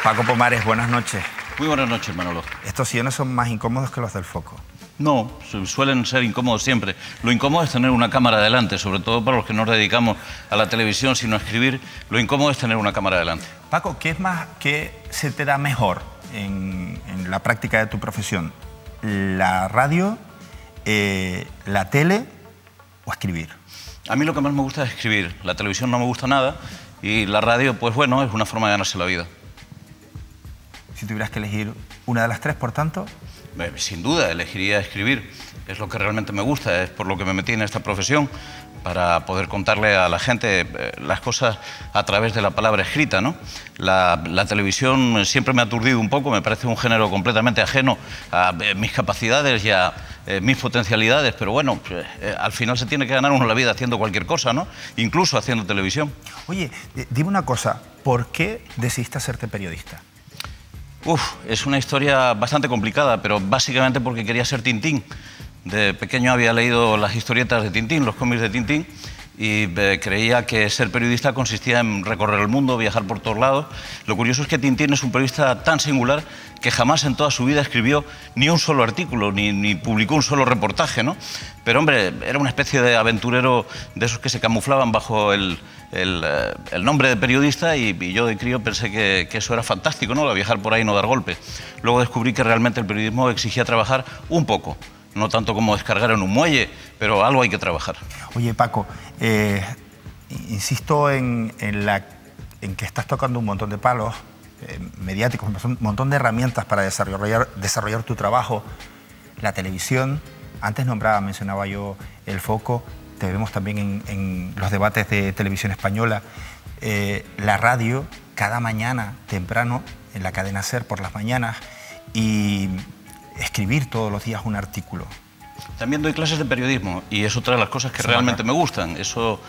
Paco Pomares, buenas noches. Muy buenas noches, Manolo. Estos sillones son más incómodos que los del Foco. No, suelen ser incómodos siempre. Lo incómodo es tener una cámara delante, sobre todo para los que no nos dedicamos a la televisión, sino a escribir. Lo incómodo es tener una cámara delante. Paco, ¿qué se te da mejor en la práctica de tu profesión? ¿La radio, la tele o escribir? A mí lo que más me gusta es escribir. La televisión no me gusta nada y la radio, pues bueno, es una forma de ganarse la vida. Si tuvieras que elegir una de las tres, por tanto... Sin duda, elegiría escribir. Es lo que realmente me gusta, es por lo que me metí en esta profesión, para poder contarle a la gente las cosas a través de la palabra escrita, ¿no? La televisión siempre me ha aturdido un poco, me parece un género completamente ajeno a mis capacidades y a mis potencialidades, pero bueno, al final se tiene que ganar uno la vida haciendo cualquier cosa, ¿no? Incluso haciendo televisión. Oye, dime una cosa, ¿por qué decidiste hacerte periodista? Es una historia bastante complicada, pero básicamente porque quería ser Tintín. De pequeño había leído las historietas de Tintín, los cómics de Tintín, y creía que ser periodista consistía en recorrer el mundo, viajar por todos lados. Lo curioso es que Tintín es un periodista tan singular que jamás en toda su vida escribió ni un solo artículo, ni publicó un solo reportaje, ¿no? Pero, hombre, era una especie de aventurero de esos que se camuflaban bajo el nombre de periodista y yo de crío pensé que eso era fantástico, ¿no? Viajar por ahí y no dar golpes. Luego descubrí que realmente el periodismo exigía trabajar un poco. No tanto como descargar en un muelle, pero algo hay que trabajar. Oye, Paco, insisto en que estás tocando un montón de palos mediáticos, un montón de herramientas para desarrollar tu trabajo. La televisión, antes mencionaba yo el Foco, te vemos también en los debates de televisión española. La radio, cada mañana temprano, en la cadena SER por las mañanas, y escribir todos los días un artículo. También doy clases de periodismo y es otra de las cosas que realmente me gustan. Eso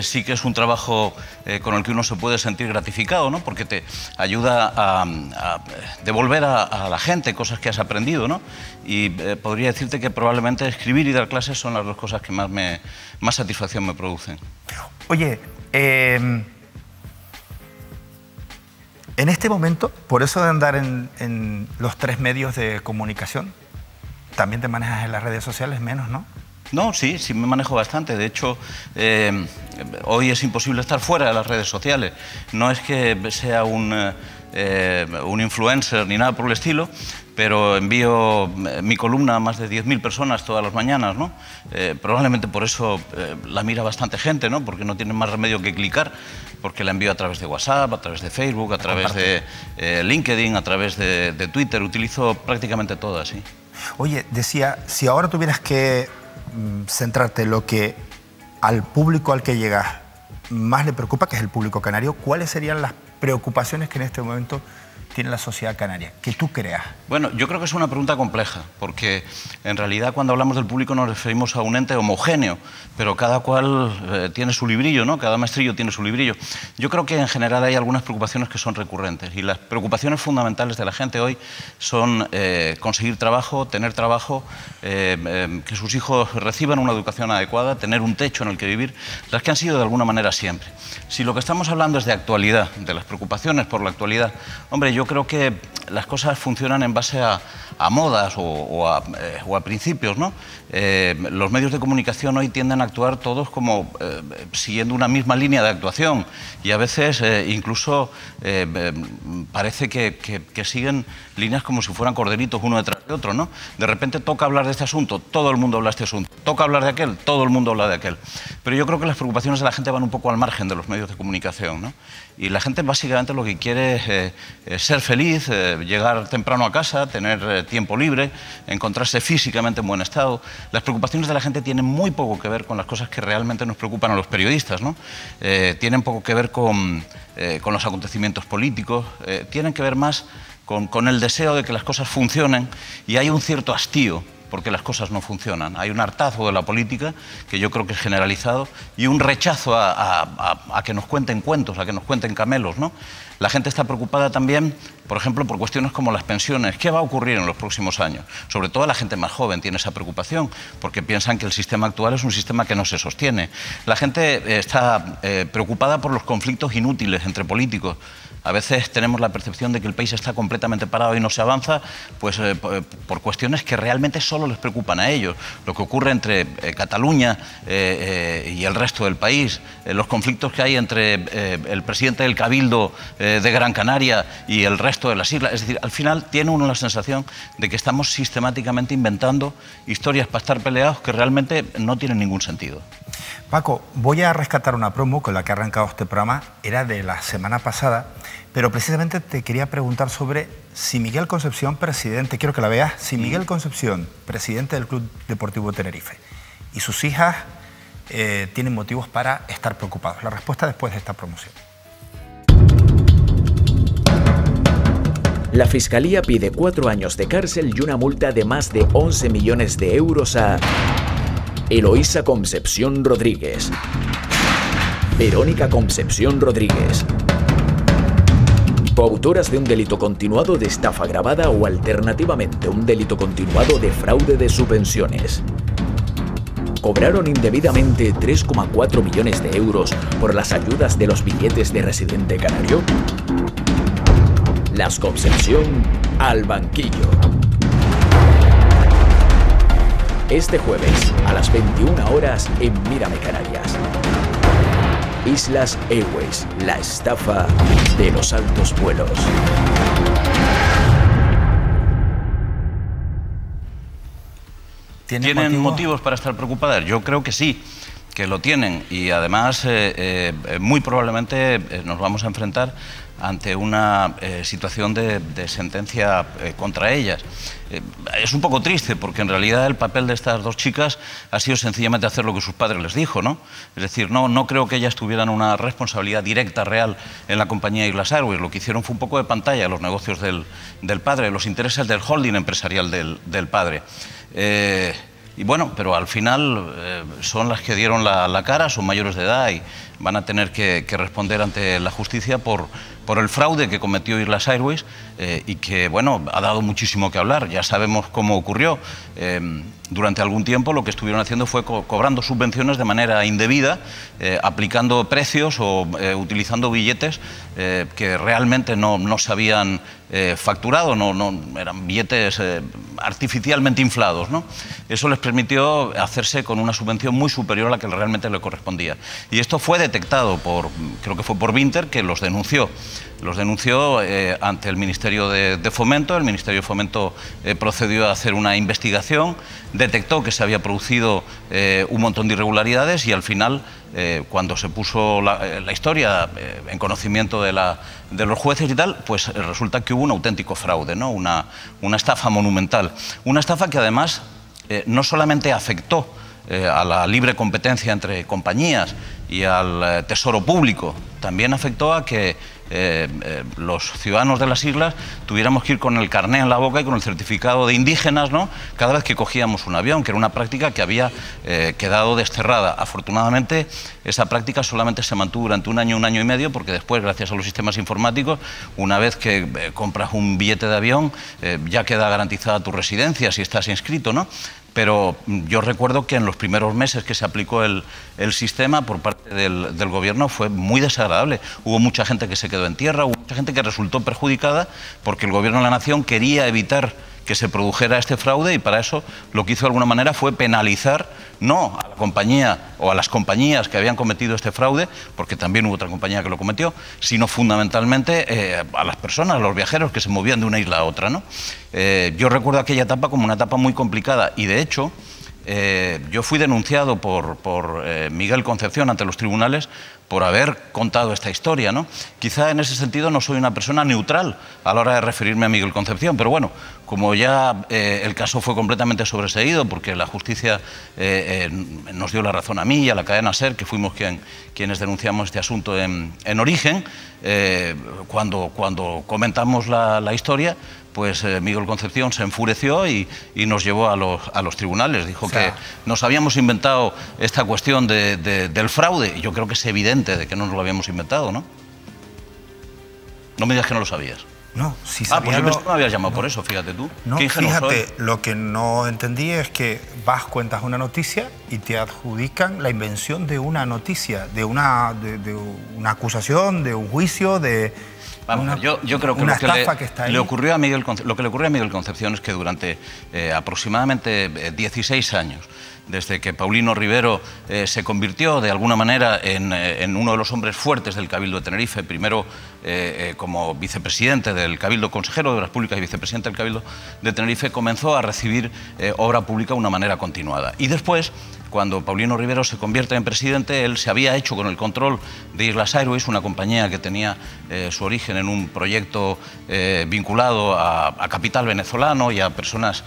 sí que es un trabajo con el que uno se puede sentir gratificado, ¿no? Porque te ayuda a devolver a la gente cosas que has aprendido, ¿no? Y podría decirte que probablemente escribir y dar clases son las dos cosas que más satisfacción me producen. Oye, en este momento, por eso de andar en los tres medios de comunicación, también te manejas en las redes sociales menos, ¿no? No, sí me manejo bastante. De hecho, hoy es imposible estar fuera de las redes sociales. No es que sea un influencer ni nada por el estilo, pero envío mi columna a más de 10.000 personas todas las mañanas, ¿no? Probablemente por eso la mira bastante gente, ¿no? Porque no tienen más remedio que clicar, porque la envío a través de WhatsApp, a través de Facebook, a través de LinkedIn, a través de Twitter. Utilizo prácticamente todas, sí. Oye, decía, si ahora tuvieras que centrarte en lo que al público al que llegas más le preocupa, que es el público canario, ¿cuáles serían las preocupaciones que en este momento tiene la sociedad canaria, que tú creas? Bueno, yo creo que es una pregunta compleja, porque en realidad cuando hablamos del público nos referimos a un ente homogéneo, pero cada cual tiene su librillo, ¿no? Cada maestrillo tiene su librillo. Yo creo que en general hay algunas preocupaciones que son recurrentes, y las preocupaciones fundamentales de la gente hoy son conseguir trabajo, tener trabajo, que sus hijos reciban una educación adecuada, tener un techo en el que vivir, las que han sido de alguna manera siempre. Si lo que estamos hablando es de actualidad, de las preocupaciones por la actualidad, hombre, yo creo que las cosas funcionan en base a modas o a principios, ¿no? Los medios de comunicación hoy tienden a actuar todos como siguiendo una misma línea de actuación y a veces incluso parece que siguen líneas como si fueran corderitos uno detrás de otro, ¿no? De repente toca hablar de este asunto, todo el mundo habla de este asunto, toca hablar de aquel, todo el mundo habla de aquel. Pero yo creo que las preocupaciones de la gente van un poco al margen de los medios de comunicación, ¿no? Y la gente básicamente lo que quiere es ser feliz, llegar temprano a casa, tener tiempo libre, encontrarse físicamente en buen estado. Las preocupaciones de la gente tienen muy poco que ver con las cosas que realmente nos preocupan a los periodistas, ¿no? Tienen poco que ver con los acontecimientos políticos, tienen que ver más con el deseo de que las cosas funcionen, y hay un cierto hastío porque las cosas no funcionan. Hay un hartazgo de la política que yo creo que es generalizado y un rechazo a que nos cuenten cuentos, a que nos cuenten camelos, ¿no? La gente está preocupada también, por ejemplo, por cuestiones como las pensiones. ¿Qué va a ocurrir en los próximos años? Sobre todo la gente más joven tiene esa preocupación, porque piensan que el sistema actual es un sistema que no se sostiene. La gente está preocupada por los conflictos inútiles entre políticos. A veces tenemos la percepción de que el país está completamente parado y no se avanza, pues por cuestiones que realmente solo les preocupan a ellos. Lo que ocurre entre Cataluña y el resto del país, los conflictos que hay entre el presidente del Cabildo de Gran Canaria y el resto de las islas. Es decir, al final tiene uno la sensación de que estamos sistemáticamente inventando historias para estar peleados que realmente no tienen ningún sentido. Paco, voy a rescatar una promo con la que ha arrancado este programa, era de la semana pasada, pero precisamente te quería preguntar sobre si Miguel Concepción, presidente, quiero que la veas, si Miguel Concepción, presidente del Club Deportivo Tenerife, y sus hijas tienen motivos para estar preocupados. La respuesta después de esta promoción. La Fiscalía pide 4 años de cárcel y una multa de más de 11 millones de euros a Eloísa Concepción Rodríguez, Verónica Concepción Rodríguez, coautoras de un delito continuado de estafa agravada o alternativamente un delito continuado de fraude de subvenciones. Cobraron indebidamente 3,4 millones de euros por las ayudas de los billetes de residente canario. Las Concepción al banquillo. Este jueves, a las 21 horas en Mírame Canarias. Islas Airways, la estafa de los altos vuelos. ¿Tienen motivos para estar preocupadas? Yo creo que sí, que lo tienen, y además muy probablemente nos vamos a enfrentar ante una situación de sentencia contra ellas. Es un poco triste porque en realidad el papel de estas dos chicas ha sido sencillamente hacer lo que sus padres les dijo, ¿no? Es decir, no creo que ellas tuvieran una responsabilidad directa, real, en la compañía Islas Airways. Lo que hicieron fue un poco de pantalla, los negocios del padre, los intereses del holding empresarial del padre. Y bueno, pero al final son las que dieron la cara, son mayores de edad y van a tener que responder ante la justicia por el fraude que cometió Islas Airways y que, bueno, ha dado muchísimo que hablar. Ya sabemos cómo ocurrió. Durante algún tiempo lo que estuvieron haciendo fue cobrando subvenciones de manera indebida, aplicando precios o utilizando billetes que realmente no se habían facturado, eran billetes artificialmente inflados, ¿no? Eso les permitió hacerse con una subvención muy superior a la que realmente le correspondía. Y esto fue detectado creo que fue por Vinter, que los denunció. Los denunció ante el Ministerio de Fomento. El Ministerio de Fomento procedió a hacer una investigación, detectó que se había producido un montón de irregularidades y al final, cuando se puso la historia en conocimiento de los jueces y tal, pues resulta que hubo un auténtico fraude, ¿no? Una estafa monumental. Una estafa que además no solamente afectó a la libre competencia entre compañías y al tesoro público, también afectó a que los ciudadanos de las islas tuviéramos que ir con el carné en la boca y con el certificado de indígenas, ¿no?, cada vez que cogíamos un avión, que era una práctica que había quedado desterrada. Afortunadamente, esa práctica solamente se mantuvo durante un año y medio, porque después, gracias a los sistemas informáticos, una vez que compras un billete de avión, ya queda garantizada tu residencia si estás inscrito, ¿no? Pero yo recuerdo que en los primeros meses que se aplicó el sistema por parte del gobierno fue muy desagradable. Hubo mucha gente que se quedó en tierra, hubo mucha gente que resultó perjudicada porque el gobierno de la nación quería evitar que se produjera este fraude y para eso lo que hizo de alguna manera fue penalizar no a la compañía o a las compañías que habían cometido este fraude, porque también hubo otra compañía que lo cometió, sino fundamentalmente a las personas, a los viajeros que se movían de una isla a otra, ¿no? Yo recuerdo aquella etapa como una etapa muy complicada y de hecho yo fui denunciado por Miguel Concepción ante los tribunales por haber contado esta historia, ¿no? Quizá en ese sentido no soy una persona neutral a la hora de referirme a Miguel Concepción, pero bueno, como ya el caso fue completamente sobreseído, porque la justicia nos dio la razón a mí y a la cadena SER, que fuimos quienes denunciamos este asunto en Origen, cuando comentamos la historia, pues Miguel Concepción se enfureció y nos llevó a los tribunales. Dijo que nos habíamos inventado esta cuestión del fraude. Y yo creo que es evidente de que no nos lo habíamos inventado, ¿no? No me digas que no lo sabías. No, si sabía. Pues yo pensé que me habías llamado por eso, fíjate tú. No, Qué ingenuo fíjate, soy. lo que no entendí es que cuentas una noticia y te adjudican la invención de una noticia, de una acusación, de un juicio, de... Vamos, yo creo que lo que le ocurrió a Miguel Concepción es que durante aproximadamente 16 años, desde que Paulino Rivero se convirtió de alguna manera en uno de los hombres fuertes del Cabildo de Tenerife, primero como vicepresidente del Cabildo, consejero de Obras Públicas y vicepresidente del Cabildo de Tenerife, comenzó a recibir obra pública de una manera continuada. Y después, cuando Paulino Rivero se convierte en presidente, él se había hecho con el control de Islas Airways, una compañía que tenía su origen en un proyecto vinculado a capital venezolano y a personas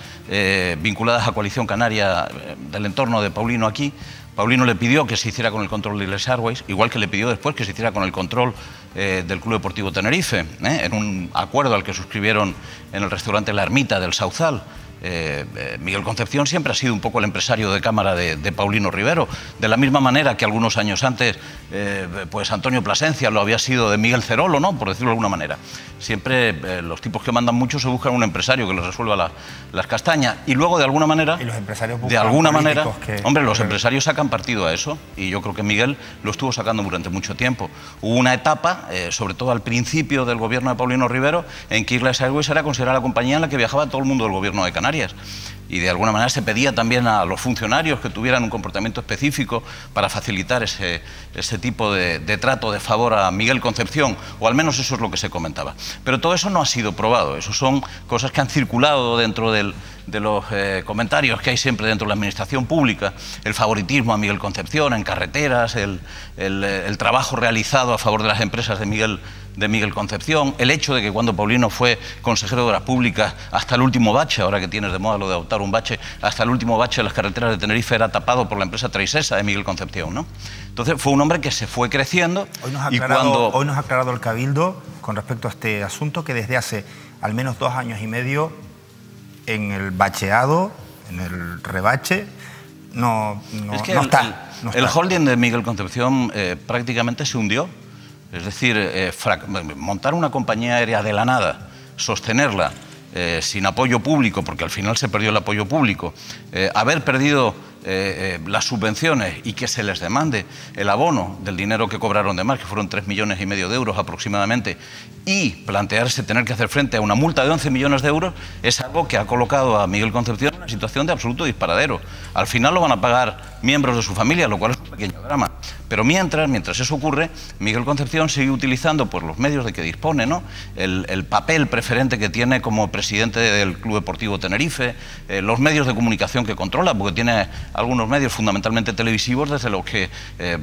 vinculadas a Coalición Canaria del entorno de Paulino aquí. Paulino le pidió que se hiciera con el control de Islas Airways, igual que le pidió después que se hiciera con el control del Club Deportivo Tenerife, en un acuerdo al que suscribieron en el restaurante La Ermita del Sauzal. Miguel Concepción siempre ha sido un poco el empresario de cámara de Paulino Rivero, de la misma manera que algunos años antes pues Antonio Plasencia lo había sido de Miguel Cerolo, ¿no?, por decirlo de alguna manera. Siempre los tipos que mandan mucho se buscan un empresario que les resuelva las castañas, y luego de alguna manera, y los empresarios de alguna manera, hombre, los empresarios sacan partido a eso, y yo creo que Miguel lo estuvo sacando durante mucho tiempo. Hubo una etapa, sobre todo al principio del gobierno de Paulino Rivero, en que Islas Airways era considerada la compañía en la que viajaba todo el mundo del gobierno de Canarias. Y de alguna manera se pedía también a los funcionarios que tuvieran un comportamiento específico para facilitar ese tipo de trato de favor a Miguel Concepción, o al menos eso es lo que se comentaba. Pero todo eso no ha sido probado, eso son cosas que han circulado dentro de los comentarios que hay siempre dentro de la administración pública, el favoritismo a Miguel Concepción en carreteras, el trabajo realizado a favor de las empresas de Miguel Concepción, el hecho de que cuando Paulino fue consejero de Obras Públicas, hasta el último bache, ahora que tienes de moda lo de adoptar un bache, hasta el último bache de las carreteras de Tenerife era tapado por la empresa Traisesa de Miguel Concepción, ¿no? Entonces fue un hombre que se fue creciendo. Hoy nos ha aclarado el Cabildo con respecto a este asunto que desde hace al menos 2 años y medio en el bacheado, en el rebache, no está. El holding de Miguel Concepción prácticamente se hundió. Es decir, montar una compañía aérea de la nada, sostenerla sin apoyo público, porque al final se perdió el apoyo público, haber perdido las subvenciones y que se les demande el abono del dinero que cobraron de más, que fueron 3,5 millones de euros aproximadamente, y plantearse tener que hacer frente a una multa de 11 millones de euros, es algo que ha colocado a Miguel Concepción en una situación de absoluto disparadero. Al final lo van a pagar miembros de su familia, lo cual es un pequeño drama. Pero mientras eso ocurre, Miguel Concepción sigue utilizando pues, los medios de que dispone, ¿no? El papel preferente que tiene como presidente del Club Deportivo Tenerife, los medios de comunicación que controla, porque tiene algunos medios fundamentalmente televisivos desde los que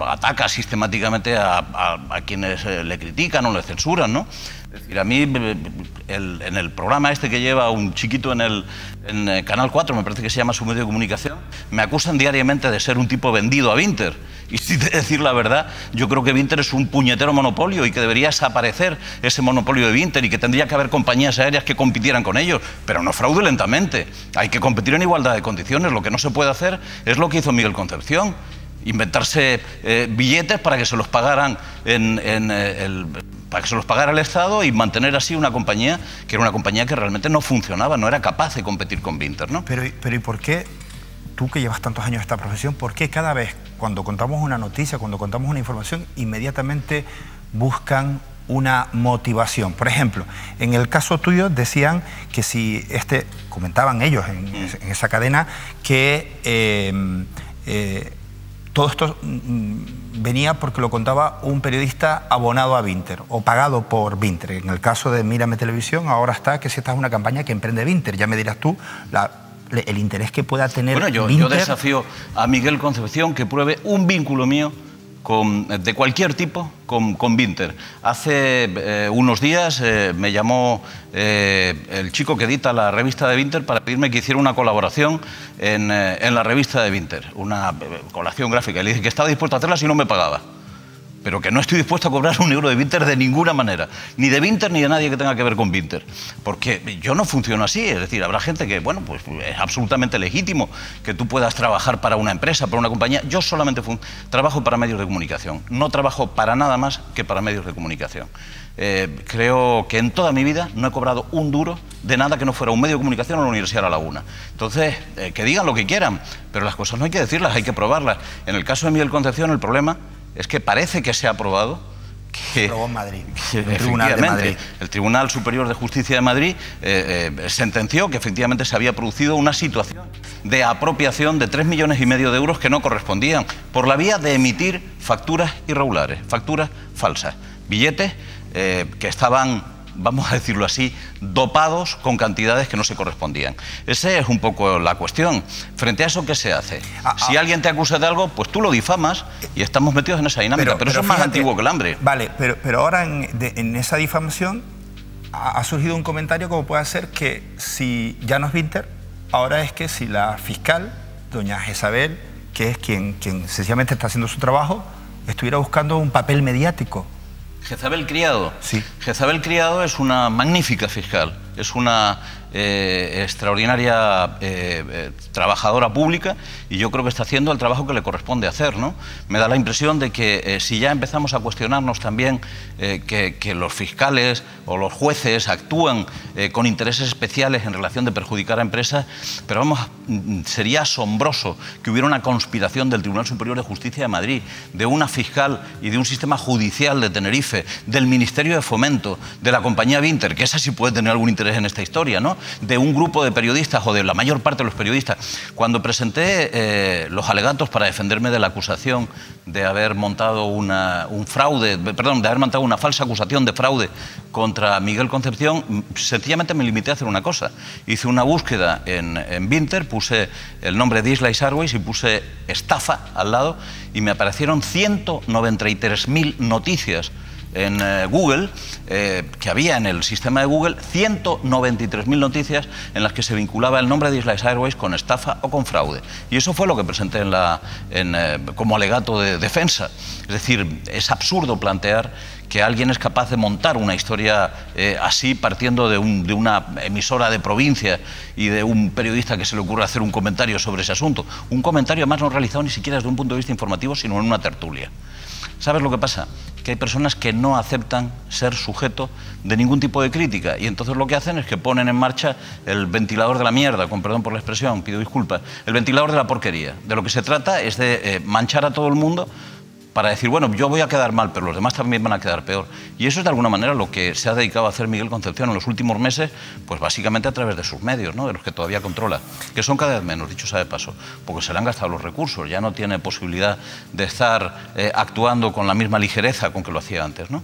ataca sistemáticamente a quienes le critican o le censuran, ¿no? Es decir, a mí, en el programa este que lleva un chiquito en Canal 4, me parece que se llama su medio de comunicación, me acusan diariamente de ser un tipo vendido a Vinter. Y si de decir la verdad, yo creo que Vinter es un puñetero monopolio y que debería desaparecer ese monopolio de Vinter y que tendría que haber compañías aéreas que compitieran con ellos, pero no fraudulentamente. Hay que competir en igualdad de condiciones. Lo que no se puede hacer es lo que hizo Miguel Concepción, inventarse billetes para que se los pagaran para que se los pagara el Estado y mantener así una compañía que era una compañía que realmente no funcionaba, no era capaz de competir con Vinter, ¿no? Pero ¿y por qué, tú que llevas tantos años en esta profesión, por qué cada vez cuando contamos una noticia, cuando contamos una información, inmediatamente buscan una motivación? Por ejemplo, en el caso tuyo decían que si comentaban ellos en esa cadena que todo esto venía porque lo contaba un periodista abonado a Vinter o pagado por Vinter. En el caso de Mírame Televisión, ahora está que si esta es una campaña que emprende Vinter. Ya me dirás tú el interés que pueda tener Vinter. Yo desafío a Miguel Concepción que pruebe un vínculo mío de cualquier tipo con Vinter. Hace unos días me llamó el chico que edita la revista de Vinter para pedirme que hiciera una colaboración en la revista de Vinter, una colaboración gráfica. Y le dije que estaba dispuesto a hacerla si no me pagaba, pero que no estoy dispuesto a cobrar un euro de Vinter de ninguna manera, ni de Vinter ni de nadie que tenga que ver con Vinter, porque yo no funciono así. Es decir, habrá gente que, bueno, pues es absolutamente legítimo que tú puedas trabajar para una empresa, para una compañía. Yo solamente trabajo para medios de comunicación, no trabajo para nada más que para medios de comunicación. Creo que en toda mi vida no he cobrado un duro de nada que no fuera un medio de comunicación o la Universidad de La Laguna. Entonces, que digan lo que quieran, pero las cosas no hay que decirlas, hay que probarlas. En el caso de Miguel Concepción, el problema es que parece que se ha aprobado que... Se aprobó en Madrid, el Tribunal de Madrid. El Tribunal Superior de Justicia de Madrid sentenció que efectivamente se había producido una situación de apropiación de 3,5 millones de euros que no correspondían, por la vía de emitir facturas irregulares, facturas falsas, billetes que estaban, vamos a decirlo así, dopados con cantidades que no se correspondían. Esa es un poco la cuestión. Frente a eso, ¿qué se hace? Si alguien te acusa de algo, pues tú lo difamas y estamos metidos en esa dinámica. Pero eso es más antiguo que el hambre. Vale, pero ahora en esa difamación ha surgido un comentario como puede ser que si ya no es Vinter, ahora es que si la fiscal, doña Jezabel, que es quien sencillamente está haciendo su trabajo, estuviera buscando un papel mediático. Jezabel Criado. Sí. Jezabel Criado es una magnífica fiscal, es una extraordinaria trabajadora pública, y yo creo que está haciendo el trabajo que le corresponde hacer, ¿no? Me da la impresión de que si ya empezamos a cuestionarnos también que los fiscales o los jueces actúan con intereses especiales en relación de perjudicar a empresas, pero vamos, sería asombroso que hubiera una conspiración del Tribunal Superior de Justicia de Madrid, de una fiscal y de un sistema judicial de Tenerife, del Ministerio de Fomento, de la compañía Vinter, que esa sí puede tener algún interés en esta historia, ¿no? De un grupo de periodistas o de la mayor parte de los periodistas. Cuando presenté los alegatos para defenderme de la acusación de haber montado un fraude, perdón, de haber montado una falsa acusación de fraude contra Miguel Concepción, sencillamente me limité a hacer una cosa. Hice una búsqueda en Vinter, puse el nombre de Islas Airways y puse estafa al lado, y me aparecieron 193.000 noticias en Google, que había en el sistema de Google 193.000 noticias en las que se vinculaba el nombre de Islas Airways con estafa o con fraude. Y eso fue lo que presenté como alegato de defensa. Es decir, es absurdo plantear que alguien es capaz de montar una historia así, partiendo de una emisora de provincia y de un periodista que se le ocurre hacer un comentario sobre ese asunto. Un comentario además no realizado ni siquiera desde un punto de vista informativo, sino en una tertulia. ¿Sabes lo que pasa? Que hay personas que no aceptan ser sujeto de ningún tipo de crítica, y entonces lo que hacen es que ponen en marcha el ventilador de la mierda, con perdón por la expresión, pido disculpas, el ventilador de la porquería. De lo que se trata es de manchar a todo el mundo para decir, bueno, yo voy a quedar mal, pero los demás también van a quedar peor. Y eso es de alguna manera lo que se ha dedicado a hacer Miguel Concepción en los últimos meses, pues básicamente a través de sus medios, ¿no? De los que todavía controla, que son cada vez menos, dicho sea de paso, porque se le han gastado los recursos, ya no tiene posibilidad de estar actuando con la misma ligereza con que lo hacía antes, ¿no?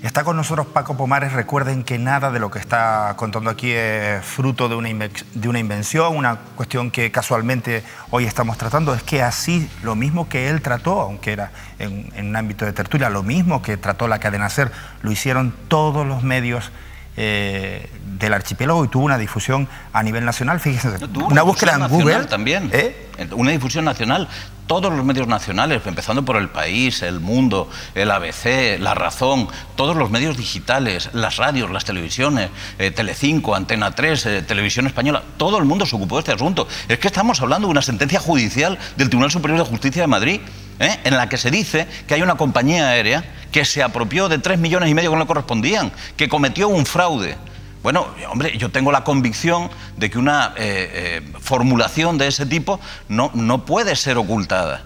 Está con nosotros Paco Pomares. Recuerden que nada de lo que está contando aquí es fruto de una invención, una cuestión que casualmente hoy estamos tratando. Es que así, lo mismo que él trató, aunque era en un ámbito de tertulia, lo mismo que trató la cadena SER, lo hicieron todos los medios del archipiélago, y tuvo una difusión a nivel nacional. Fíjense, no, una búsqueda en Google también, una difusión nacional. Todos los medios nacionales, empezando por El País, El Mundo, el ABC, La Razón, todos los medios digitales, las radios, las televisiones, Telecinco, Antena 3, Televisión Española, todo el mundo se ocupó de este asunto. Es que estamos hablando de una sentencia judicial del Tribunal Superior de Justicia de Madrid, en la que se dice que hay una compañía aérea que se apropió de 3,5 millones que no le correspondían, que cometió un fraude. Bueno, hombre, yo tengo la convicción de que una formulación de ese tipo no puede ser ocultada.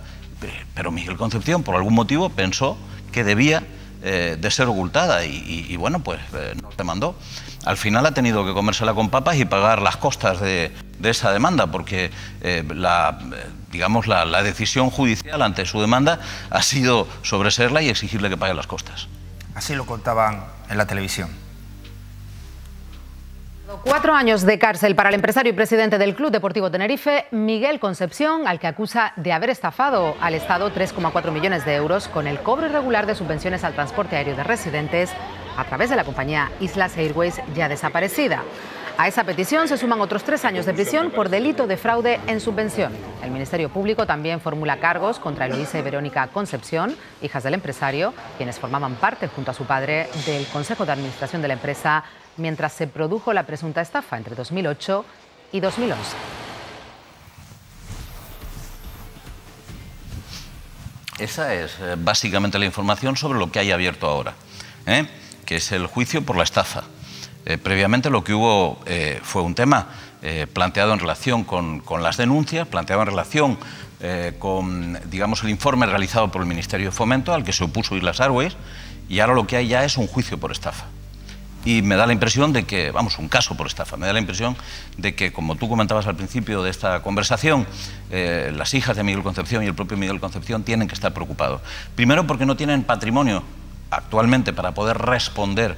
Pero Miguel Concepción, por algún motivo, pensó que debía de ser ocultada y bueno, pues nos demandó. Al final ha tenido que comérsela con papas y pagar las costas de esa demanda, porque digamos, la decisión judicial ante su demanda ha sido sobreseerla y exigirle que pague las costas. Así lo contaban en la televisión. 4 años de cárcel para el empresario y presidente del Club Deportivo Tenerife, Miguel Concepción, al que acusa de haber estafado al Estado 3,4 millones de euros con el cobro irregular de subvenciones al transporte aéreo de residentes a través de la compañía Islas Airways, ya desaparecida. A esa petición se suman otros 3 años de prisión por delito de fraude en subvención. El Ministerio Público también formula cargos contra Eloísa y Verónica Concepción, hijas del empresario, quienes formaban parte, junto a su padre, del Consejo de Administración de la empresa mientras se produjo la presunta estafa entre 2008 y 2011. Esa es básicamente la información sobre lo que hay abierto ahora, que es el juicio por la estafa. Previamente lo que hubo fue un tema planteado en relación con las denuncias, planteado en relación con, digamos, el informe realizado por el Ministerio de Fomento, al que se opuso Islas Airways, y ahora lo que hay ya es un juicio por estafa. Y me da la impresión de que, vamos, un caso por estafa, me da la impresión de que, como tú comentabas al principio de esta conversación, las hijas de Miguel Concepción y el propio Miguel Concepción tienen que estar preocupados. Primero porque no tienen patrimonio actualmente para poder responder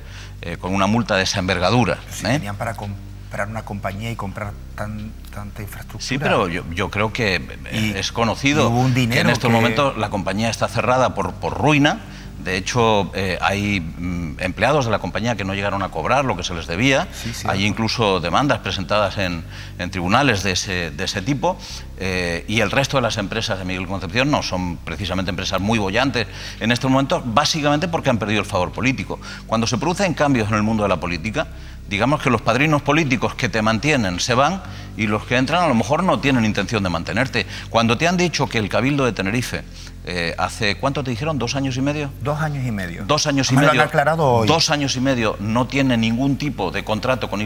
con una multa de esa envergadura. Si tenían para comprar una compañía y comprar tanta infraestructura. Sí, pero yo creo que es conocido un dinero que en estos momentos la compañía está cerrada por ruina. De hecho, hay empleados de la compañía que no llegaron a cobrar lo que se les debía. Sí, hay incluso demandas presentadas en tribunales de ese tipo. Y el resto de las empresas de Miguel Concepción no son precisamente empresas muy bollantes en estos momentos, básicamente porque han perdido el favor político. Cuando se producen cambios en el mundo de la política, digamos que los padrinos políticos que te mantienen se van y los que entran a lo mejor no tienen intención de mantenerte. Cuando te han dicho que el Cabildo de Tenerife hace, ¿cuánto te dijeron? ¿2 años y medio? 2 años y medio. 2 años y medio. Me lo han aclarado hoy. 2 años y medio no tiene ningún tipo de contrato con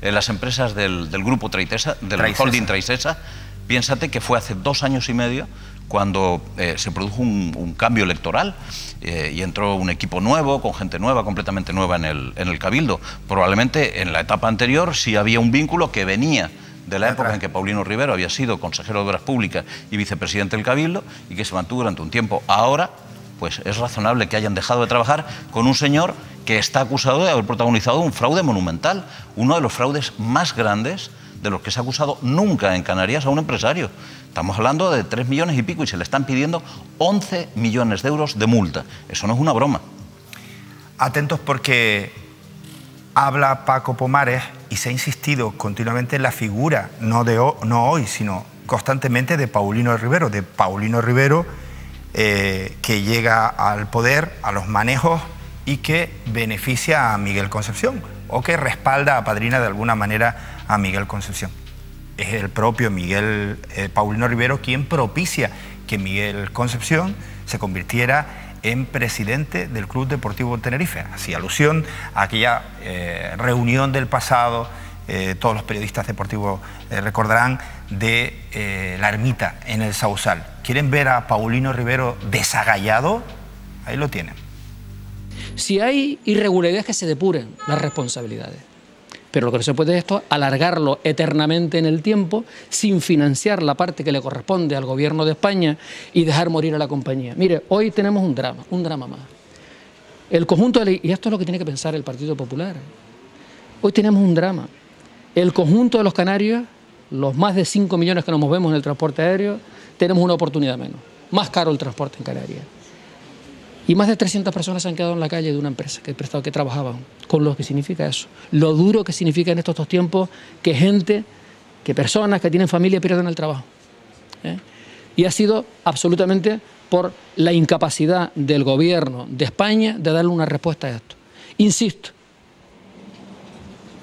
las empresas del grupo Traicesa, del holding Traicesa. Piénsate que fue hace 2 años y medio cuando se produjo un cambio electoral y entró un equipo nuevo, con gente nueva, completamente nueva en el Cabildo. Probablemente en la etapa anterior sí había un vínculo que venía de la época en que Paulino Rivero había sido consejero de Obras Públicas y vicepresidente del Cabildo y que se mantuvo durante un tiempo. Ahora, pues es razonable que hayan dejado de trabajar con un señor que está acusado de haber protagonizado un fraude monumental, uno de los fraudes más grandes de los que se ha acusado nunca en Canarias a un empresario. Estamos hablando de 3 millones y pico y se le están pidiendo 11 millones de euros de multa. Eso no es una broma. Atentos porque habla Paco Pomares y se ha insistido continuamente en la figura, no hoy, sino constantemente de Paulino Rivero, que llega al poder, a los manejos y que beneficia a Miguel Concepción o que respalda, apadrina de alguna manera a Miguel Concepción. Es el propio Paulino Rivero quien propicia que Miguel Concepción se convirtiera en presidente del Club Deportivo Tenerife. Hacía alusión a aquella reunión del pasado, todos los periodistas deportivos recordarán, de la ermita en el Sausal. ¿Quieren ver a Paulino Rivero desagallado? Ahí lo tienen. Si hay irregularidades, que se depuren las responsabilidades. Pero lo que no se puede es esto, alargarlo eternamente en el tiempo sin financiar la parte que le corresponde al gobierno de España y dejar morir a la compañía. Mire, hoy tenemos un drama más. El conjunto y esto es lo que tiene que pensar el Partido Popular. Hoy tenemos un drama. El conjunto de los canarios, los más de 5 millones que nos movemos en el transporte aéreo, tenemos una oportunidad menos. Más caro el transporte en Canarias. Y más de 300 personas se han quedado en la calle de una empresa que trabajaban, con lo que significa eso. Lo duro que significa en estos 2 tiempos que personas que tienen familia pierden el trabajo. Y ha sido absolutamente por la incapacidad del gobierno de España de darle una respuesta a esto. Insisto,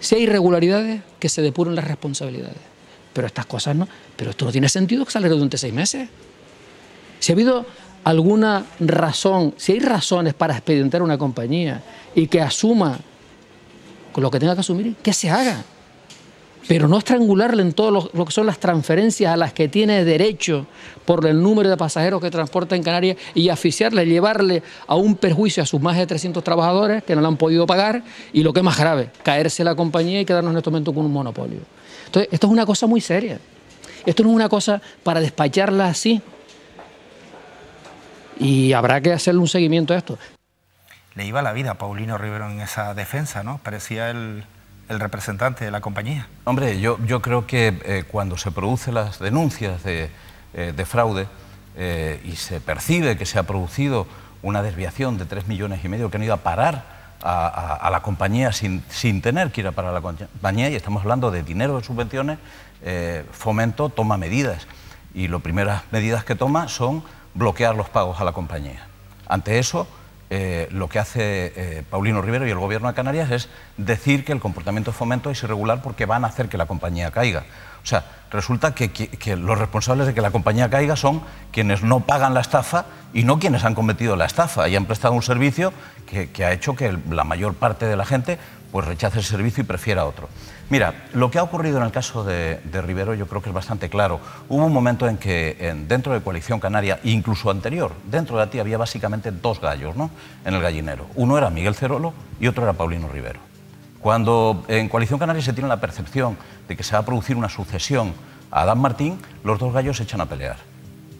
si hay irregularidades, que se depuren las responsabilidades. Pero estas cosas no. Pero esto no tiene sentido que salga durante 6 meses. Si ha habido alguna razón, si hay razones para expedientar una compañía y que asuma con lo que tenga que asumir, que se haga. Pero no estrangularle en todo lo que son las transferencias a las que tiene derecho por el número de pasajeros que transporta en Canarias y asfixiarle, llevarle a un perjuicio a sus más de 300 trabajadores que no lo han podido pagar y, lo que es más grave, caerse la compañía y quedarnos en este momento con un monopolio. Entonces, esto es una cosa muy seria. Esto no es una cosa para despacharla así. Y habrá que hacerle un seguimiento a esto. Le iba la vida a Paulino Rivero en esa defensa, ¿no? Parecía el el representante de la compañía. Hombre, yo creo que cuando se producen las denuncias de fraude y se percibe que se ha producido una desviación de 3,5 millones que han ido a parar a la compañía sin tener que ir a parar a la compañía, y estamos hablando de dinero de subvenciones, Fomento toma medidas. Y las primeras medidas que toma son bloquear los pagos a la compañía. Ante eso, lo que hace Paulino Rivero y el Gobierno de Canarias es decir que el comportamiento de Fomento es irregular porque van a hacer que la compañía caiga. O sea, resulta que los responsables de que la compañía caiga son quienes no pagan la estafa y no quienes han cometido la estafa y han prestado un servicio que ha hecho que la mayor parte de la gente pues rechace el servicio y prefiera otro. Mira, lo que ha ocurrido en el caso de Rivero yo creo que es bastante claro. Hubo un momento en que dentro de Coalición Canaria, incluso anterior, dentro de ATI había básicamente 2 gallos, ¿no?, en el gallinero. Uno era Miguel Cerolo y otro era Paulino Rivero. Cuando en Coalición Canaria se tiene la percepción de que se va a producir una sucesión a Adán Martín, los 2 gallos se echan a pelear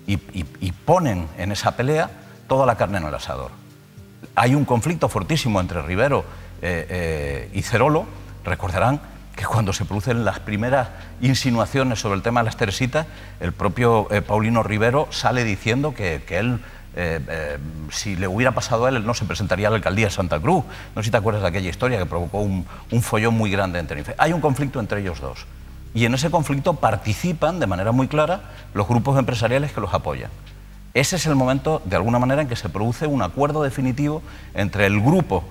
y ponen en esa pelea toda la carne en el asador. Hay un conflicto fortísimo entre Rivero y Cerolo. Recordarán que cuando se producen las primeras insinuaciones sobre el tema de las Teresitas, el propio Paulino Rivero sale diciendo que él, si le hubiera pasado a él no se presentaría a la alcaldía de Santa Cruz. No sé si te acuerdas de aquella historia que provocó un follón muy grande en Tenerife. Hay un conflicto entre ellos dos y en ese conflicto participan de manera muy clara los grupos empresariales que los apoyan. Ese es el momento, de alguna manera, en que se produce un acuerdo definitivo entre el grupo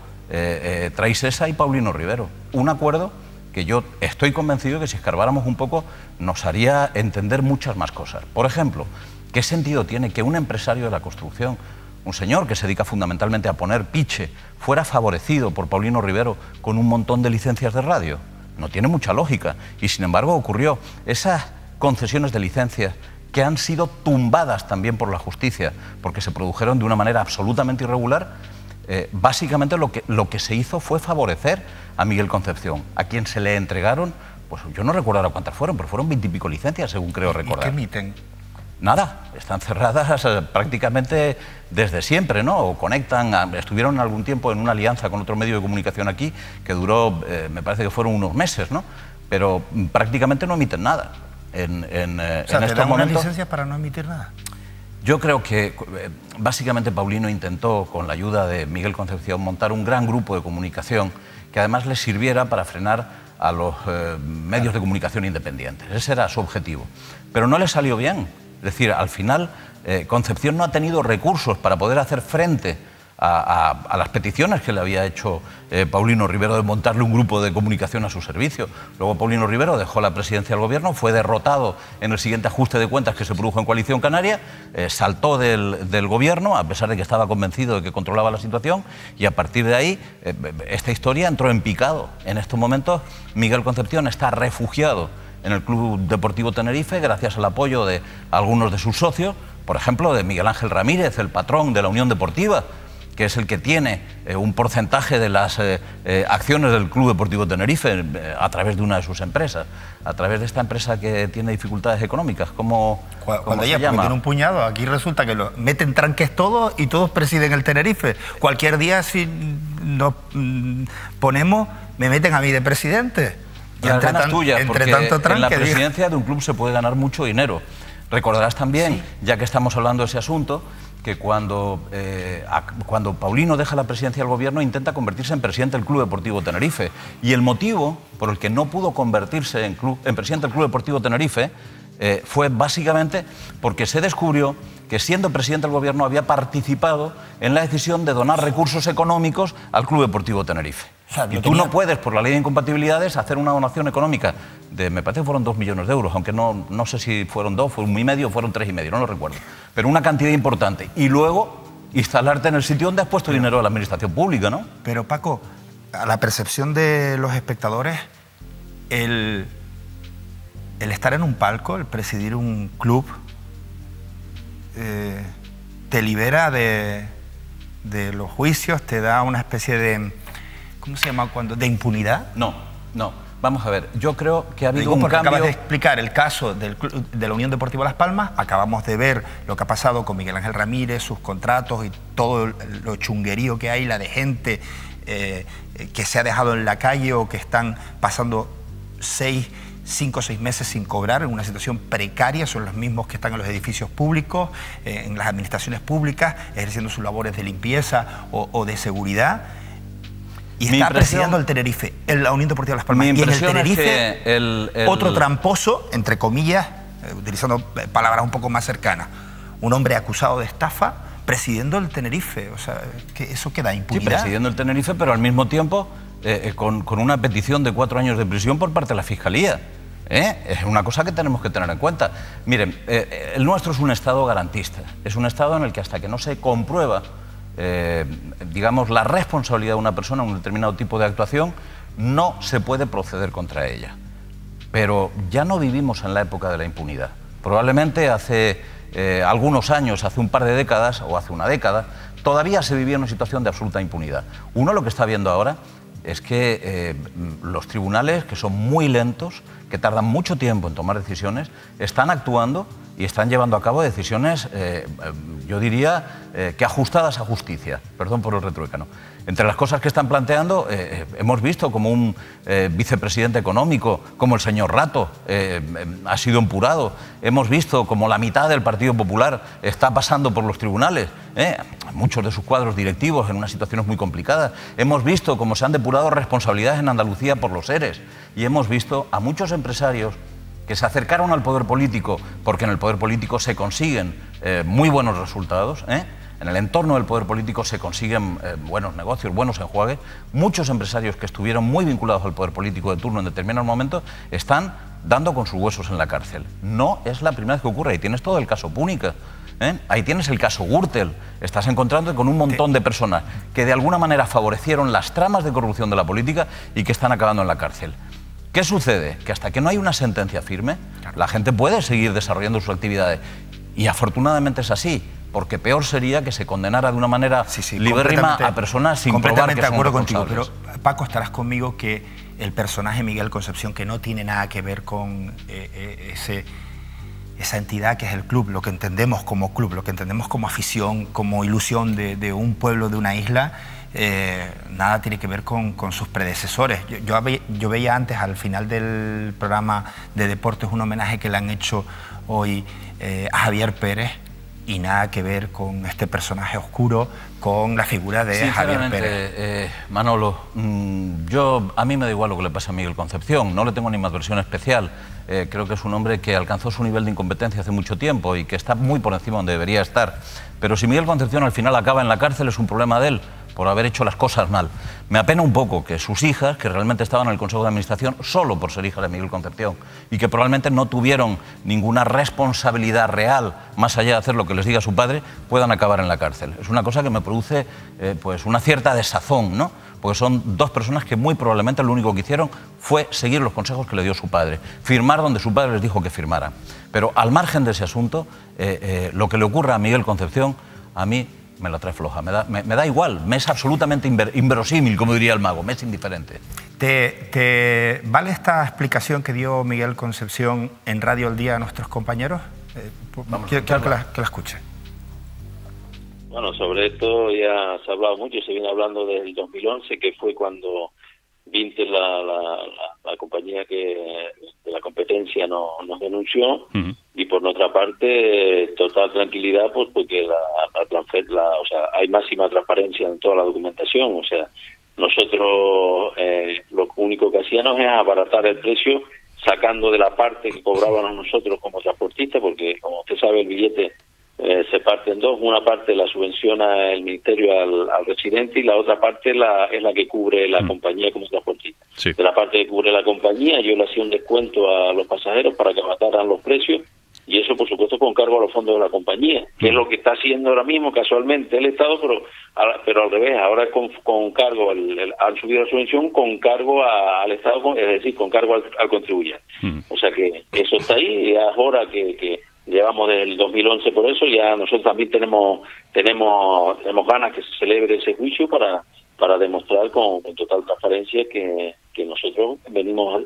Traisesa y Paulino Rivero. Un acuerdo que yo estoy convencido que si escarbáramos un poco nos haría entender muchas más cosas. Por ejemplo, ¿qué sentido tiene que un empresario de la construcción, un señor que se dedica fundamentalmente a poner piche, fuera favorecido por Paulino Rivero con un montón de licencias de radio? No tiene mucha lógica. Y sin embargo ocurrió. Esas concesiones de licencias que han sido tumbadas también por la justicia porque se produjeron de una manera absolutamente irregular, básicamente lo que se hizo fue favorecer a Miguel Concepción, a quien se le entregaron, pues yo no recuerdo ahora cuántas fueron, pero fueron 20 y pico licencias, según creo recordar. ¿Y qué emiten? Nada, están cerradas prácticamente desde siempre, ¿no? O conectan, estuvieron algún tiempo en una alianza con otro medio de comunicación aquí, que duró, me parece que fueron unos meses, ¿no? Pero prácticamente no emiten nada. O sea, ¿te dan unas licencias para no emitir nada? Yo creo que básicamente Paulino intentó, con la ayuda de Miguel Concepción, montar un gran grupo de comunicación que además le sirviera para frenar a los medios de comunicación independientes. Ese era su objetivo. Pero no le salió bien. Es decir, al final Concepción no ha tenido recursos para poder hacer frente a las peticiones que le había hecho Paulino Rivero de montarle un grupo de comunicación a su servicio. Luego Paulino Rivero dejó la presidencia del gobierno, fue derrotado en el siguiente ajuste de cuentas que se produjo en Coalición Canaria, saltó del gobierno, a pesar de que estaba convencido de que controlaba la situación, y a partir de ahí esta historia entró en picado. En estos momentos Miguel Concepción está refugiado en el Club Deportivo Tenerife gracias al apoyo de algunos de sus socios, por ejemplo de Miguel Ángel Ramírez, el patrón de la Unión Deportiva, que es el que tiene un porcentaje de las acciones del Club Deportivo Tenerife a través de una de sus empresas, a través de esta empresa que tiene dificultades económicas. ¿Cómo se llama? Tiene un puñado, aquí resulta que lo meten tranques todos y todos presiden el Tenerife. Cualquier día si nos ponemos, me meten a mí de presidente. Y las ganas tuyas, porque en la presidencia de un club se puede ganar mucho dinero. Recordarás también, sí, ya que estamos hablando de ese asunto, que cuando Paulino deja la presidencia del gobierno intenta convertirse en presidente del Club Deportivo Tenerife. Y el motivo por el que no pudo convertirse en presidente del Club Deportivo Tenerife fue básicamente porque se descubrió que siendo presidente del gobierno había participado en la decisión de donar recursos económicos al Club Deportivo Tenerife. O sea, y tú no puedes, por la ley de incompatibilidades, hacer una donación económica de, me parece que fueron 2 millones de euros, aunque no sé si fueron 2, fue 1,5 o fueron 3,5, no lo recuerdo. Pero una cantidad importante. Y luego instalarte en el sitio donde has puesto dinero de la administración pública, ¿no? Pero Paco, a la percepción de los espectadores, el estar en un palco, el presidir un club, te libera de los juicios, te da una especie de, ¿cómo se llama cuando? ¿De impunidad? No. Vamos a ver, yo creo que ha habido un cambio. Acabas de explicar el caso de la Unión Deportiva Las Palmas, acabamos de ver lo que ha pasado con Miguel Ángel Ramírez, sus contratos y todo lo chunguerío que hay, la de gente que se ha dejado en la calle o que están pasando 5 o 6 meses sin cobrar, en una situación precaria, son los mismos que están en los edificios públicos, en las administraciones públicas, ejerciendo sus labores de limpieza o de seguridad. Y está presidiendo el Tenerife, la Unión Deportiva Las Palmas. Y en el Tenerife, otro tramposo, entre comillas, utilizando palabras un poco más cercanas, un hombre acusado de estafa, presidiendo el Tenerife. O sea, que eso queda impunidad. Sí, presidiendo el Tenerife, pero al mismo tiempo con una petición de 4 años de prisión por parte de la Fiscalía. Es una cosa que tenemos que tener en cuenta. Miren, el nuestro es un Estado garantista. Es un Estado en el que hasta que no se comprueba digamos, la responsabilidad de una persona en un determinado tipo de actuación, no se puede proceder contra ella. Pero ya no vivimos en la época de la impunidad. Probablemente hace algunos años, hace un par de décadas o hace una década, todavía se vivía una situación de absoluta impunidad. Uno lo que está viendo ahora es que los tribunales, que son muy lentos, que tardan mucho tiempo en tomar decisiones, están actuando y están llevando a cabo decisiones, yo diría, que ajustadas a justicia. Perdón por el retruécano. Entre las cosas que están planteando, hemos visto como un vicepresidente económico, como el señor Rato, ha sido empurado. Hemos visto como la mitad del Partido Popular está pasando por los tribunales, muchos de sus cuadros directivos en unas situaciones muy complicadas. Hemos visto cómo se han depurado responsabilidades en Andalucía por los ERES. Y hemos visto a muchos empresarios que se acercaron al poder político porque en el poder político se consiguen muy buenos resultados, en el entorno del poder político se consiguen buenos negocios, buenos enjuagues. Muchos empresarios que estuvieron muy vinculados al poder político de turno en determinados momentos están dando con sus huesos en la cárcel. No es la primera vez que ocurre. Ahí tienes todo el caso Púnica, ahí tienes el caso Gürtel. Estás encontrando con un montón de personas que de alguna manera favorecieron las tramas de corrupción de la política y que están acabando en la cárcel. ¿Qué sucede? Que hasta que no hay una sentencia firme, la gente puede seguir desarrollando sus actividades. Y afortunadamente es así, porque peor sería que se condenara de una manera libérrima a personas sin probar que son responsables. Contigo, pero Paco, estarás conmigo que el personaje Miguel Concepción, que no tiene nada que ver con esa entidad que es el club, lo que entendemos como club, lo que entendemos como afición, como ilusión de un pueblo, de una isla, nada tiene que ver con sus predecesores. Yo veía antes, al final del programa de deportes, un homenaje que le han hecho hoy a Javier Pérez, y nada que ver con este personaje oscuro, con la figura de Javier Pérez. Manolo, a mí me da igual lo que le pasa a Miguel Concepción, no le tengo ni animadversión especial. Creo que es un hombre que alcanzó su nivel de incompetencia hace mucho tiempo y que está muy por encima donde debería estar. Pero si Miguel Concepción al final acaba en la cárcel, es un problema de él, por haber hecho las cosas mal. Me apena un poco que sus hijas, que realmente estaban en el Consejo de Administración solo por ser hijas de Miguel Concepción y que probablemente no tuvieron ninguna responsabilidad real, más allá de hacer lo que les diga su padre, puedan acabar en la cárcel. Es una cosa que me produce pues una cierta desazón, ¿no? Porque son dos personas que muy probablemente lo único que hicieron fue seguir los consejos que le dio su padre, firmar donde su padre les dijo que firmaran. Pero al margen de ese asunto, lo que le ocurra a Miguel Concepción, a mí me la trae floja, me da igual, me es absolutamente inverosímil, como diría el mago, me es indiferente. ¿Te vale esta explicación que dio Miguel Concepción en Radio El Día a nuestros compañeros? Quiero que la escuche. Bueno, sobre esto ya se ha hablado mucho, se viene hablando desde el 2011, que fue cuando Vinted, la compañía que de la competencia nos denunció. Y por nuestra parte, total tranquilidad, pues porque hay máxima transparencia en toda la documentación. O sea, nosotros lo único que hacíamos es abaratar el precio, sacando de la parte que cobrábamos nosotros como transportistas, porque como usted sabe, el billete se parte en dos. Una parte la subvenciona el Ministerio al residente y la otra parte es la que cubre la compañía como transportista. Sí. De la parte que cubre la compañía, yo le hacía un descuento a los pasajeros para que abataran los precios, y eso por supuesto con cargo a los fondos de la compañía, que es lo que está haciendo ahora mismo casualmente el Estado, pero al revés, ahora es con cargo, han subido la subvención con cargo al Estado, es decir, con cargo al contribuyente. O sea que eso está ahí, y es hora que llevamos desde el 2011 por eso, ya nosotros también tenemos ganas que se celebre ese juicio para demostrar con total transparencia que nosotros veníamos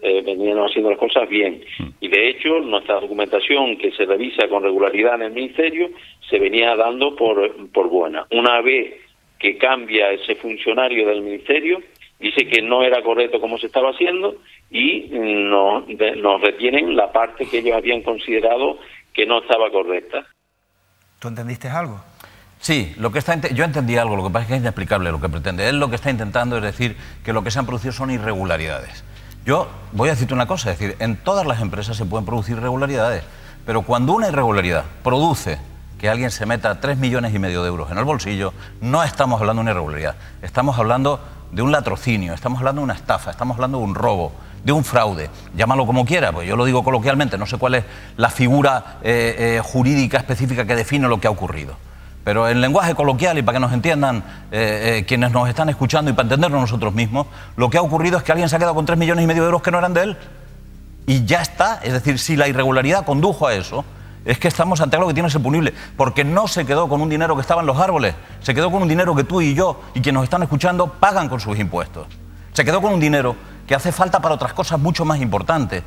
haciendo las cosas bien. Y de hecho, nuestra documentación que se revisa con regularidad en el Ministerio se venía dando por buena. Una vez que cambia ese funcionario del ministerio, dice que no era correcto como se estaba haciendo y nos retienen la parte que ellos habían considerado que no estaba correcta. ¿Tú entendiste algo? Sí, yo entendí algo, lo que pasa es que es inexplicable lo que pretende. Él lo que está intentando es decir que lo que se han producido son irregularidades. Yo voy a decirte una cosa, es decir, en todas las empresas se pueden producir irregularidades, pero cuando una irregularidad produce que alguien se meta 3,5 millones de euros en el bolsillo, no estamos hablando de una irregularidad, estamos hablando de un latrocinio, estamos hablando de una estafa, estamos hablando de un robo, de un fraude, llámalo como quiera, pues yo lo digo coloquialmente, no sé cuál es la figura jurídica específica que define lo que ha ocurrido. Pero en lenguaje coloquial y para que nos entiendan quienes nos están escuchando y para entendernos nosotros mismos, lo que ha ocurrido es que alguien se ha quedado con 3,5 millones de euros que no eran de él. Y ya está. Es decir, si la irregularidad condujo a eso, es que estamos ante algo que tiene que ser punible. Porque no se quedó con un dinero que estaba en los árboles, se quedó con un dinero que tú y yo y quienes nos están escuchando pagan con sus impuestos. Se quedó con un dinero que hace falta para otras cosas mucho más importantes,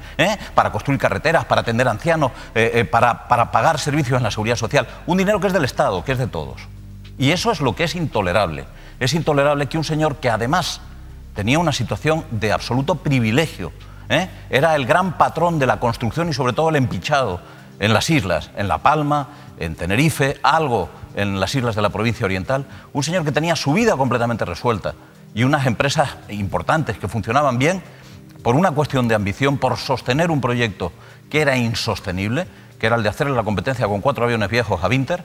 para construir carreteras, para atender ancianos, para pagar servicios en la seguridad social. Un dinero que es del Estado, que es de todos. Y eso es lo que es intolerable. Es intolerable que un señor que además tenía una situación de absoluto privilegio, era el gran patrón de la construcción y sobre todo el empichado en las islas, en La Palma, en Tenerife, algo en las islas de la provincia oriental, un señor que tenía su vida completamente resuelta, y unas empresas importantes que funcionaban bien, por una cuestión de ambición, por sostener un proyecto que era insostenible, que era el de hacerle la competencia con 4 aviones viejos a Vinter,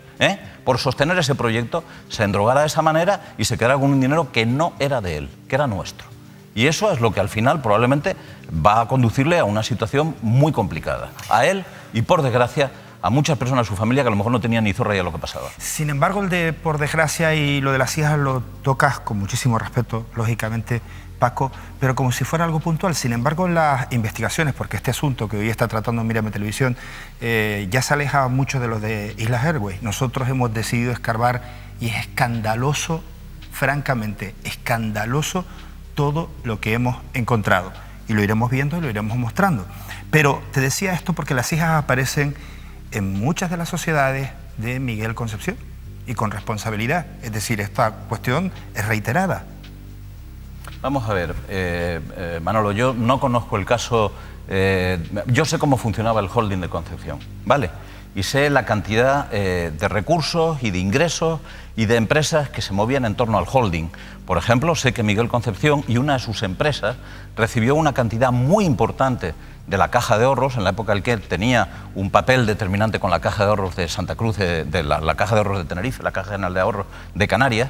por sostener ese proyecto, se endrogara de esa manera y se quedara con un dinero que no era de él, que era nuestro. Y eso es lo que al final probablemente va a conducirle a una situación muy complicada. A él y, por desgracia, a muchas personas de su familia que a lo mejor no tenían ni zorra idea de lo que pasaba. Sin embargo, el de por desgracia y lo de las hijas lo tocas con muchísimo respeto, lógicamente, Paco, pero como si fuera algo puntual. Sin embargo, las investigaciones, porque este asunto que hoy está tratando Mírame Televisión ya se aleja mucho de lo de Islas Airways. Nosotros hemos decidido escarbar y es escandaloso, francamente, escandaloso todo lo que hemos encontrado. Y lo iremos viendo y lo iremos mostrando. Pero te decía esto porque las hijas aparecen en muchas de las sociedades de Miguel Concepción y con responsabilidad. Es decir, esta cuestión es reiterada. Vamos a ver, Manolo, yo no conozco el caso, yo sé cómo funcionaba el holding de Concepción, ¿vale? Y sé la cantidad de recursos y de ingresos y de empresas que se movían en torno al holding. Por ejemplo, sé que Miguel Concepción y una de sus empresas recibió una cantidad muy importante de la Caja de Ahorros, en la época en que tenía un papel determinante con la Caja de Ahorros de Santa Cruz, la Caja de Ahorros de Tenerife, la Caja General de Ahorros de Canarias,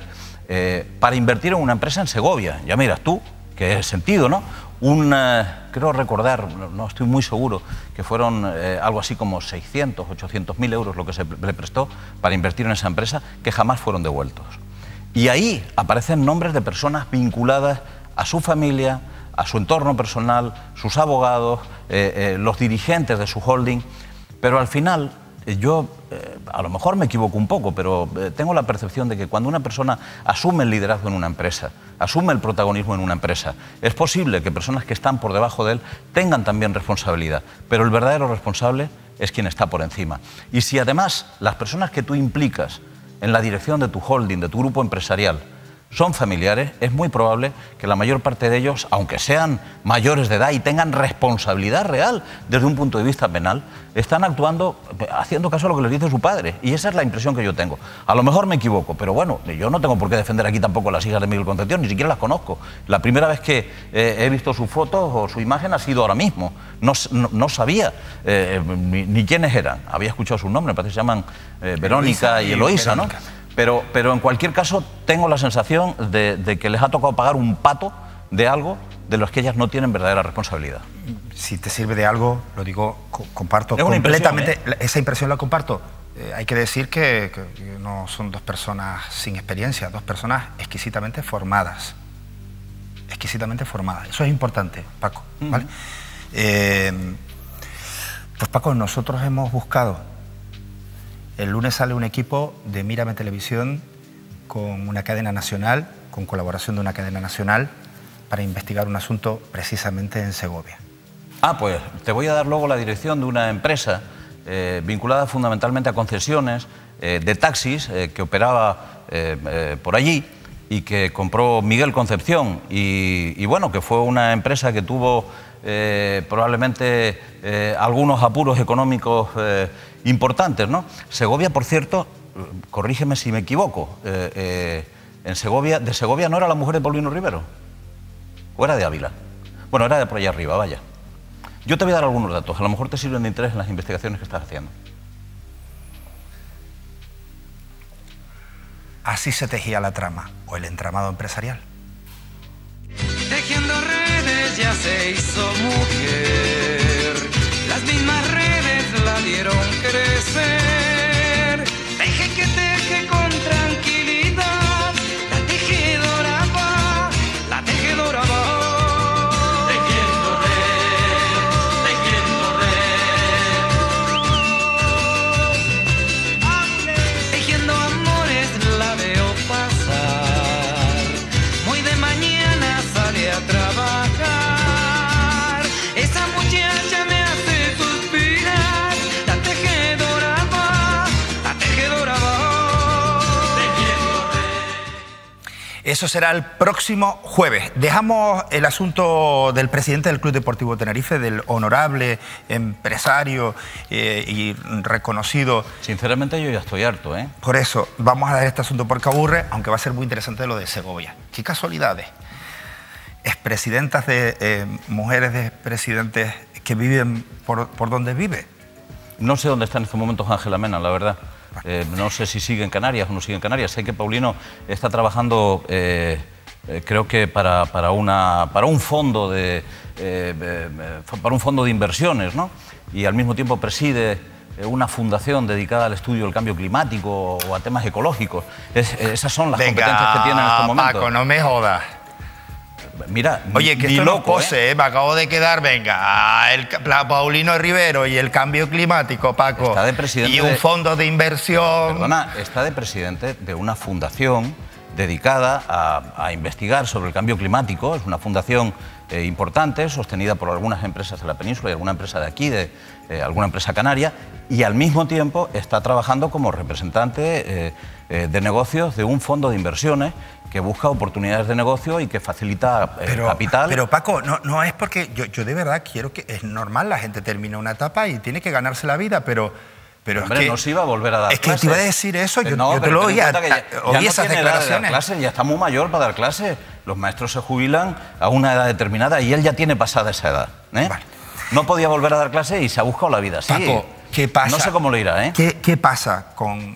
para invertir en una empresa en Segovia. Ya miras tú, qué sentido, ¿no? Creo recordar, no estoy muy seguro, que fueron algo así como 600, 800.000 euros lo que se le prestó para invertir en esa empresa, que jamás fueron devueltos. Y ahí aparecen nombres de personas vinculadas a su familia, a su entorno personal, sus abogados, los dirigentes de su holding, pero al final yo a lo mejor me equivoco un poco, pero tengo la percepción de que cuando una persona asume el liderazgo en una empresa, asume el protagonismo en una empresa, es posible que personas que están por debajo de él tengan también responsabilidad, pero el verdadero responsable es quien está por encima. Y si además las personas que tú implicas en la dirección de tu holding, de tu grupo empresarial, son familiares, es muy probable que la mayor parte de ellos, aunque sean mayores de edad y tengan responsabilidad real desde un punto de vista penal, están actuando, haciendo caso a lo que les dice su padre. Y esa es la impresión que yo tengo. A lo mejor me equivoco, pero bueno, yo no tengo por qué defender aquí tampoco a las hijas de Miguel Concepción, ni siquiera las conozco. La primera vez que he visto sus fotos o su imagen ha sido ahora mismo. No sabía ni quiénes eran. Había escuchado su nombre, me parece que se llaman Verónica y Eloísa, ¿no? Pero en cualquier caso tengo la sensación de que les ha tocado pagar un pato de algo de los que ellas no tienen verdadera responsabilidad. Si te sirve de algo, lo digo, comparto es completamente. Esa impresión la comparto. Hay que decir que no son dos personas sin experiencia, dos personas exquisitamente formadas. Exquisitamente formadas. Eso es importante, Paco, ¿vale? Pues Paco, nosotros hemos buscado. El lunes sale un equipo de Mírame Televisión con una cadena nacional, con colaboración de una cadena nacional, para investigar un asunto precisamente en Segovia. Ah, pues te voy a dar luego la dirección de una empresa vinculada fundamentalmente a concesiones de taxis que operaba por allí y que compró Miguel Concepción y bueno, que fue una empresa que tuvo probablemente algunos apuros económicos importantes, ¿no? Segovia, por cierto, corrígeme si me equivoco, de Segovia no era la mujer de Paulino Rivero, o era de Ávila. Bueno, era de por allá arriba, vaya. Yo te voy a dar algunos datos, a lo mejor te sirven de interés en las investigaciones que estás haciendo. Así se tejía la trama, o el entramado empresarial. Tejiendo redes ya se hizo mujer, las mismas redes la vieron crecer. Teje que teje con tranquilidad, la tejedora va, la tejedora va. Trabajar, esa muchacha me hace suspirar, la tejedora va, la tejedora va. Eso será el próximo jueves. Dejamos el asunto del presidente del Club Deportivo Tenerife, del honorable empresario y reconocido. Sinceramente yo ya estoy harto, ¿eh? Por eso vamos a dejar este asunto porque aburre, aunque va a ser muy interesante lo de Segovia. Qué casualidades. Expresidentas de mujeres de expresidentes que viven por donde vive. No sé dónde está en estos momentos Ángela Mena, la verdad. No sé si sigue en Canarias o no sigue en Canarias. Sé que Paulino está trabajando, creo que para un fondo de inversiones, ¿no? Y al mismo tiempo preside una fundación dedicada al estudio del cambio climático o a temas ecológicos. Esas son las competencias que tiene en estos momentos. Paco, no me jodas. Mira, oye, que esto no pose, me acabo de quedar, venga, Paulino Rivero y el cambio climático, Paco. Está de presidente y un fondo de inversión. Perdona, está de presidente de una fundación dedicada a investigar sobre el cambio climático. Es una fundación importante, sostenida por algunas empresas de la península y alguna empresa de aquí, alguna empresa canaria, y al mismo tiempo está trabajando como representante de negocios de un fondo de inversiones que busca oportunidades de negocio y que facilita capital. Pero Paco, no es porque yo de verdad quiero que... Es normal, la gente termina una etapa y tiene que ganarse la vida, pero hombre, es que... no se iba a volver a dar clases. Es que te iba a decir eso, yo te lo oía, oí esas declaraciones. Ya está muy mayor para dar clases. Los maestros se jubilan a una edad determinada y él ya tiene pasada esa edad. Vale. No podía volver a dar clases y se ha buscado la vida. Sí. Paco, ¿qué pasa? No sé cómo le irá, ¿eh? ¿Qué pasa con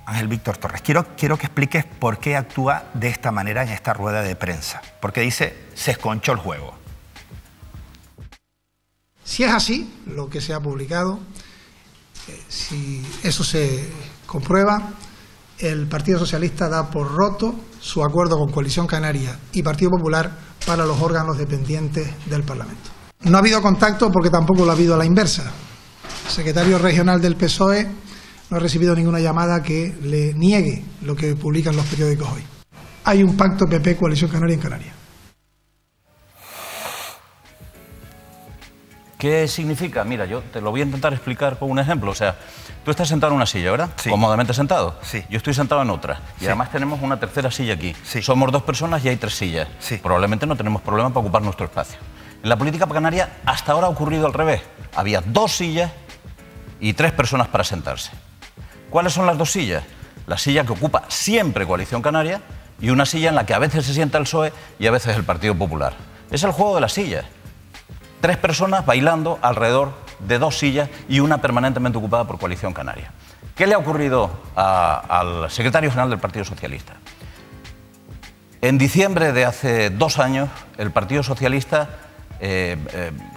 Ángel Víctor Torres? Quiero que expliques por qué actúa de esta manera en esta rueda de prensa. Porque dice, se esconchó el juego. Si es así, lo que se ha publicado, si eso se comprueba, el Partido Socialista da por roto su acuerdo con Coalición Canaria y Partido Popular para los órganos dependientes del Parlamento. No ha habido contacto porque tampoco lo ha habido a la inversa. El secretario regional del PSOE no ha recibido ninguna llamada que le niegue lo que publican los periódicos hoy. Hay un pacto PP-Coalición Canaria en Canarias. ¿Qué significa? Mira, yo te lo voy a intentar explicar con un ejemplo. O sea, tú estás sentado en una silla, ¿verdad? Sí. Cómodamente sentado. Sí. Yo estoy sentado en otra. Y sí. además tenemos una tercera silla aquí. Sí. Somos dos personas y hay tres sillas. Sí. Probablemente no tenemos problema para ocupar nuestro espacio. En la política canaria hasta ahora ha ocurrido al revés. Había dos sillas y tres personas para sentarse. ¿Cuáles son las dos sillas? La silla que ocupa siempre Coalición Canaria y una silla en la que a veces se sienta el PSOE y a veces el Partido Popular. Es el juego de las sillas. Tres personas bailando alrededor de dos sillas y una permanentemente ocupada por Coalición Canaria. ¿Qué le ha ocurrido al secretario general del Partido Socialista? En diciembre de hace 2 años, el Partido Socialista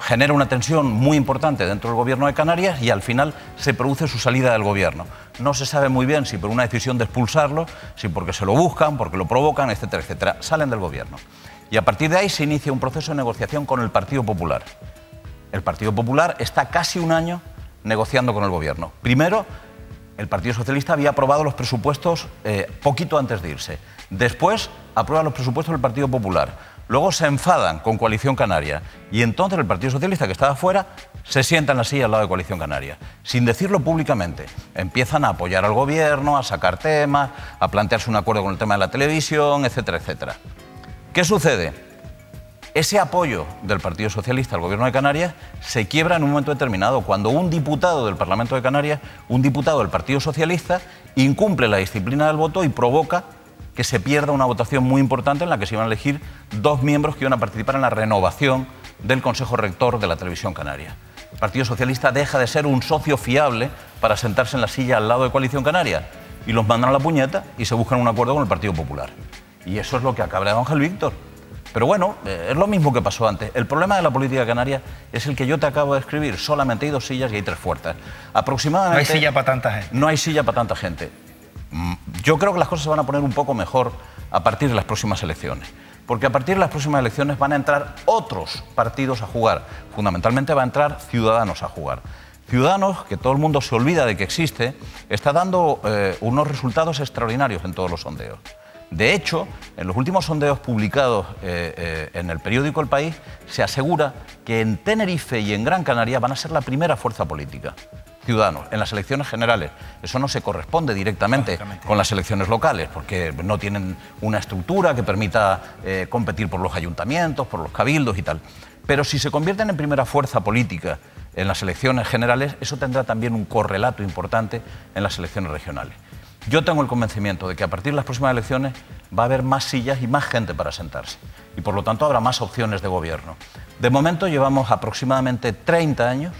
genera una tensión muy importante dentro del gobierno de Canarias y al final se produce su salida del gobierno. No se sabe muy bien si por una decisión de expulsarlo, si porque se lo buscan, porque lo provocan, etcétera, etcétera. Salen del gobierno. Y a partir de ahí se inicia un proceso de negociación con el Partido Popular. El Partido Popular está casi 1 año negociando con el gobierno. Primero, el Partido Socialista había aprobado los presupuestos poquito antes de irse. Después, aprueba los presupuestos del Partido Popular. luego se enfadan con Coalición Canaria y entonces el Partido Socialista, que estaba fuera, se sienta en la silla al lado de Coalición Canaria, sin decirlo públicamente. Empiezan a apoyar al gobierno, a sacar temas, a plantearse un acuerdo con el tema de la televisión, etcétera, etcétera. ¿Qué sucede? Ese apoyo del Partido Socialista al Gobierno de Canarias se quiebra en un momento determinado, cuando un diputado del Parlamento de Canarias, un diputado del Partido Socialista, incumple la disciplina del voto y provoca que se pierda una votación muy importante en la que se iban a elegir 2 miembros que iban a participar en la renovación del Consejo Rector de la Televisión Canaria. El Partido Socialista deja de ser un socio fiable para sentarse en la silla al lado de Coalición Canaria y los mandan a la puñeta y se buscan un acuerdo con el Partido Popular. Y eso es lo que ha cabreado Ángel Víctor. Pero bueno, es lo mismo que pasó antes. El problema de la política canaria es el que yo te acabo de escribir. Solamente hay 2 sillas y hay 3 fuerzas. Aproximadamente... No hay silla para tanta gente. No hay silla para tanta gente. Yo creo que las cosas se van a poner un poco mejor a partir de las próximas elecciones. Porque a partir de las próximas elecciones van a entrar otros partidos a jugar. Fundamentalmente va a entrar Ciudadanos a jugar. Ciudadanos, que todo el mundo se olvida de que existe, está dando unos resultados extraordinarios en todos los sondeos. De hecho, en los últimos sondeos publicados en el periódico El País, se asegura que en Tenerife y en Gran Canaria van a ser la primera fuerza política, Ciudadanos, en las elecciones generales. Eso no se corresponde directamente con las elecciones locales, porque no tienen una estructura que permita competir por los ayuntamientos, por los cabildos y tal. Pero si se convierten en primera fuerza política en las elecciones generales, eso tendrá también un correlato importante en las elecciones regionales. Yo tengo el convencimiento de que a partir de las próximas elecciones va a haber más sillas y más gente para sentarse. Y por lo tanto habrá más opciones de gobierno. De momento llevamos aproximadamente 30 años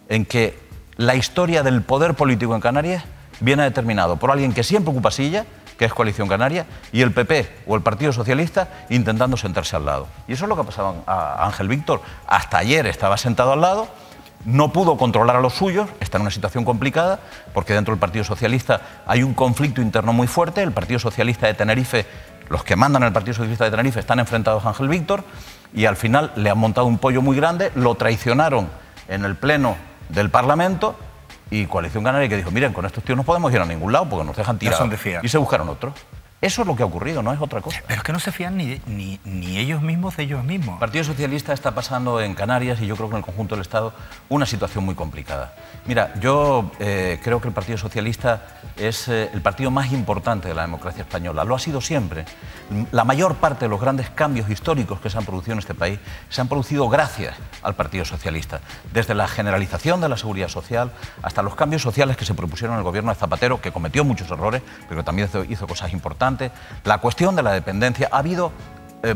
en que la historia del poder político en Canarias viene determinado por alguien que siempre ocupa silla, que es Coalición Canaria, y el PP o el Partido Socialista intentando sentarse al lado. Y eso es lo que ha pasado a Ángel Víctor. Hasta ayer estaba sentado al lado. No pudo controlar a los suyos, está en una situación complicada, porque dentro del Partido Socialista hay un conflicto interno muy fuerte. El Partido Socialista de Tenerife, los que mandan el Partido Socialista de Tenerife están enfrentados a Ángel Víctor y al final le han montado un pollo muy grande, lo traicionaron en el pleno del Parlamento y Coalición Canaria que dijo, miren, con estos tíos no podemos ir a ningún lado porque nos dejan tirados. Y se buscaron otros. Eso es lo que ha ocurrido, no es otra cosa. Pero es que no se fían ni ellos mismos de ellos mismos. El Partido Socialista está pasando en Canarias y yo creo que en el conjunto del Estado una situación muy complicada. Mira, yo creo que el Partido Socialista es el partido más importante de la democracia española. Lo ha sido siempre. La mayor parte de los grandes cambios históricos que se han producido en este país se han producido gracias al Partido Socialista. Desde la generalización de la seguridad social hasta los cambios sociales que se propusieron en el gobierno de Zapatero, que cometió muchos errores, pero también hizo cosas importantes. La cuestión de la dependencia, ha habido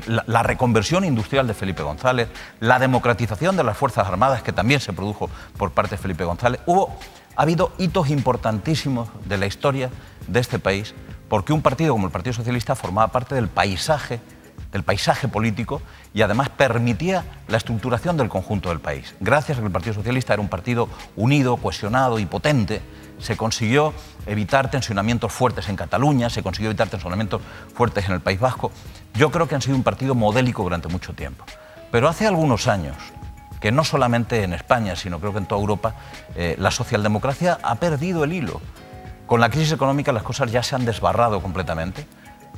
la reconversión industrial de Felipe González, la democratización de las Fuerzas Armadas, que también se produjo por parte de Felipe González. Ha habido hitos importantísimos de la historia de este país, porque un partido como el Partido Socialista formaba parte del paisaje político y además permitía la estructuración del conjunto del país. Gracias a que el Partido Socialista era un partido unido, cohesionado y potente, se consiguió evitar tensionamientos fuertes en Cataluña, se consiguió evitar tensionamientos fuertes en el País Vasco. Yo creo que han sido un partido modélico durante mucho tiempo. Pero hace algunos años, que no solamente en España, sino creo que en toda Europa, la socialdemocracia ha perdido el hilo. Con la crisis económica las cosas ya se han desbarrado completamente.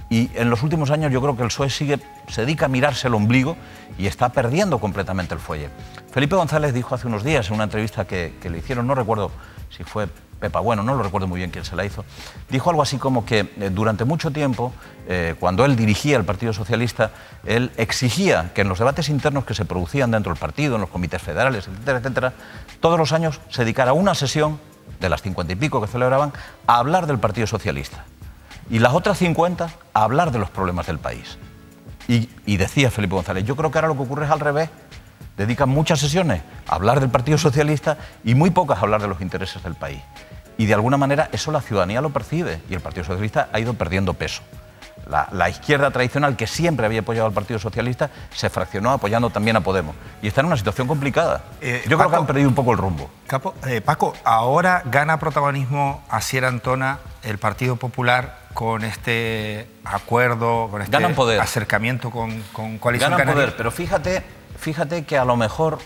Y en los últimos años yo creo que el PSOE se dedica a mirarse el ombligo y está perdiendo completamente el fuelle. Felipe González dijo hace unos días en una entrevista que le hicieron, no recuerdo si fue Pepa Bueno, no lo recuerdo muy bien quién se la hizo, dijo algo así como que durante mucho tiempo, cuando él dirigía el Partido Socialista, él exigía que en los debates internos que se producían dentro del partido, en los comités federales, etcétera, etcétera, todos los años se dedicara una sesión, de las 50 y pico que celebraban, a hablar del Partido Socialista. Y las otras 50 a hablar de los problemas del país. Y decía Felipe González, yo creo que ahora lo que ocurre es al revés. Dedican muchas sesiones a hablar del Partido Socialista y muy pocas a hablar de los intereses del país. Y de alguna manera eso la ciudadanía lo percibe y el Partido Socialista ha ido perdiendo peso. La izquierda tradicional, que siempre había apoyado al Partido Socialista, se fraccionó apoyando también a Podemos. Y está en una situación complicada. Yo creo que han perdido un poco el rumbo. Paco, ahora gana protagonismo Asier Antona, el Partido Popular, con este acuerdo, con este acercamiento con Coalición Canaria. Ganan poder, pero fíjate que a lo mejor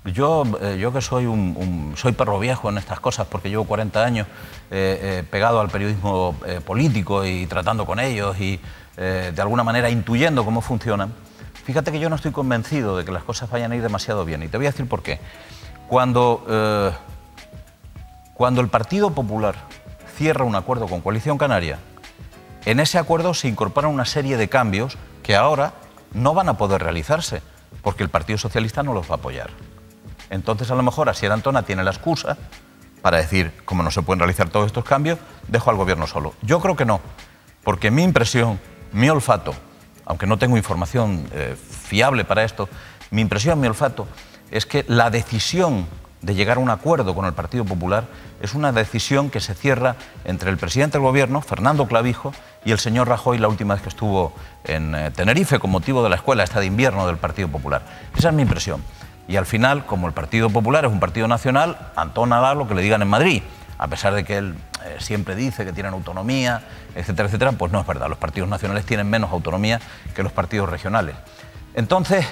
yo que soy perro viejo en estas cosas, porque llevo 40 años pegado al periodismo político y tratando con ellos y de alguna manera intuyendo cómo funcionan, Fíjate que yo no estoy convencido de que las cosas vayan a ir demasiado bien, y te voy a decir por qué. Cuando el Partido Popular cierra un acuerdo con Coalición Canaria, en ese acuerdo se incorporan una serie de cambios que ahora no van a poder realizarse, porque el Partido Socialista no los va a apoyar. Entonces, a lo mejor, Asier Antona tiene la excusa para decir, como no se pueden realizar todos estos cambios, dejo al gobierno solo. Yo creo que no, porque mi impresión, mi olfato, aunque no tengo información fiable para esto, mi impresión, mi olfato, es que la decisión de llegar a un acuerdo con el Partido Popular es una decisión que se cierra entre el presidente del gobierno, Fernando Clavijo, y el señor Rajoy la última vez que estuvo en Tenerife con motivo de la escuela esta de invierno del Partido Popular. Esa es mi impresión. Y al final, como el Partido Popular es un partido nacional, Antón hará lo que le digan en Madrid, a pesar de que él siempre dice que tienen autonomía, etcétera, etcétera. Pues no es verdad, los partidos nacionales tienen menos autonomía que los partidos regionales. Entonces,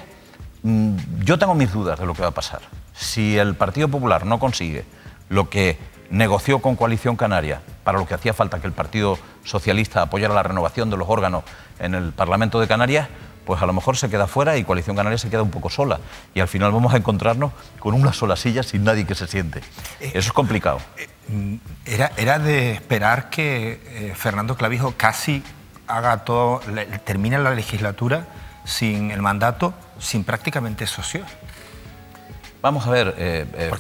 yo tengo mis dudas de lo que va a pasar. Si el Partido Popular no consigue lo que negoció con Coalición Canaria, para lo que hacía falta que el Partido Socialista apoyara la renovación de los órganos en el Parlamento de Canarias, pues a lo mejor se queda fuera y Coalición Canaria se queda un poco sola. Y al final vamos a encontrarnos con una sola silla sin nadie que se siente. Eso es complicado. Era de esperar que Fernando Clavijo casi haga todo, termine la legislatura sin el mandato, sin prácticamente socios. Vamos a ver,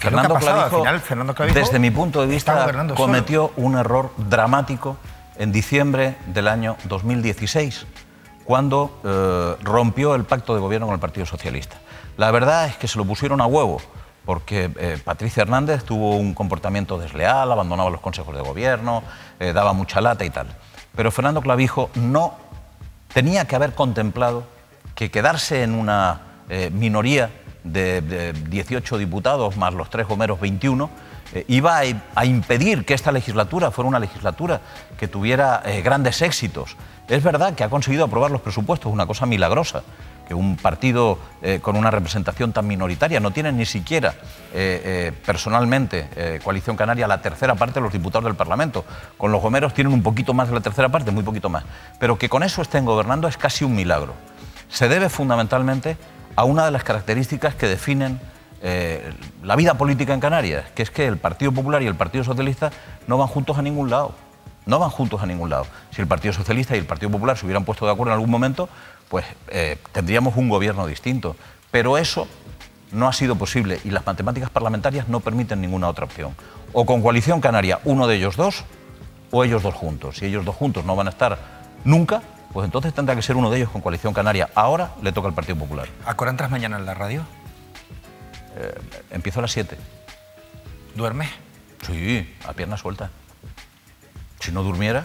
Fernando Clavijo, desde mi punto de vista, cometió un error dramático en diciembre del año 2016, cuando rompió el pacto de gobierno con el Partido Socialista. La verdad es que se lo pusieron a huevo, porque Patricia Hernández tuvo un comportamiento desleal, abandonaba los consejos de gobierno, daba mucha lata y tal. Pero Fernando Clavijo no tenía que haber contemplado que quedarse en una minoría de 18 diputados más los 3 gomeros 21, iba a impedir que esta legislatura fuera una legislatura que tuviera grandes éxitos. Es verdad que ha conseguido aprobar los presupuestos, una cosa milagrosa, que un partido con una representación tan minoritaria no tiene ni siquiera personalmente Coalición Canaria la tercera parte de los diputados del Parlamento. Con los gomeros tienen un poquito más de la tercera parte, muy poquito más. Pero que con eso estén gobernando es casi un milagro. Se debe fundamentalmente a una de las características que definen la vida política en Canarias, que es que el Partido Popular y el Partido Socialista no van juntos a ningún lado. No van juntos a ningún lado. Si el Partido Socialista y el Partido Popular se hubieran puesto de acuerdo en algún momento, pues tendríamos un gobierno distinto. Pero eso no ha sido posible y las matemáticas parlamentarias no permiten ninguna otra opción. O con Coalición Canaria, uno de ellos dos, o ellos dos juntos. Si ellos dos juntos no van a estar nunca, pues entonces tendrá que ser uno de ellos con Coalición Canaria. Ahora le toca al Partido Popular. ¿A qué hora entras mañana en la radio? Empiezo a las 7. ¿Duermes? Sí, a pierna suelta. Si no durmiera...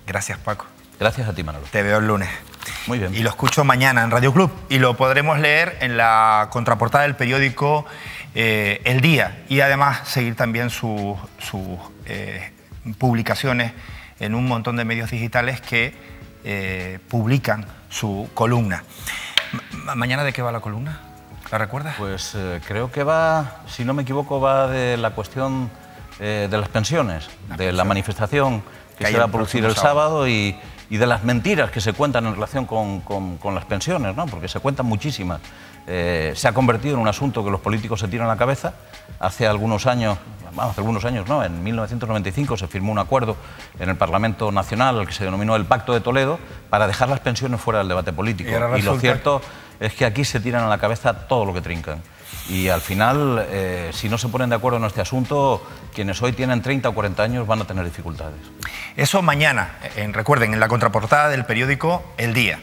Gracias, Paco. Gracias a ti, Manolo. Te veo el lunes. Muy bien. Y lo escucho mañana en Radio Club. Y lo podremos leer en la contraportada del periódico El Día. Y además seguir también sus publicaciones en un montón de medios digitales que publican su columna. ¿Mañana de qué va la columna? ¿La recuerdas? Pues creo que va, si no me equivoco, va de la cuestión de las pensiones, de la manifestación que se va a producir el sábado y de las mentiras que se cuentan en relación con las pensiones, ¿no? Porque se cuentan muchísimas. Se ha convertido en un asunto que los políticos se tiran a la cabeza. Hace algunos años no, en 1995 se firmó un acuerdo en el Parlamento Nacional, el que se denominó el Pacto de Toledo, para dejar las pensiones fuera del debate político. Y lo cierto es que aquí se tiran a la cabeza todo lo que trincan. Y al final, si no se ponen de acuerdo en este asunto, quienes hoy tienen 30 o 40 años van a tener dificultades. Eso mañana, recuerden, en la contraportada del periódico El Día.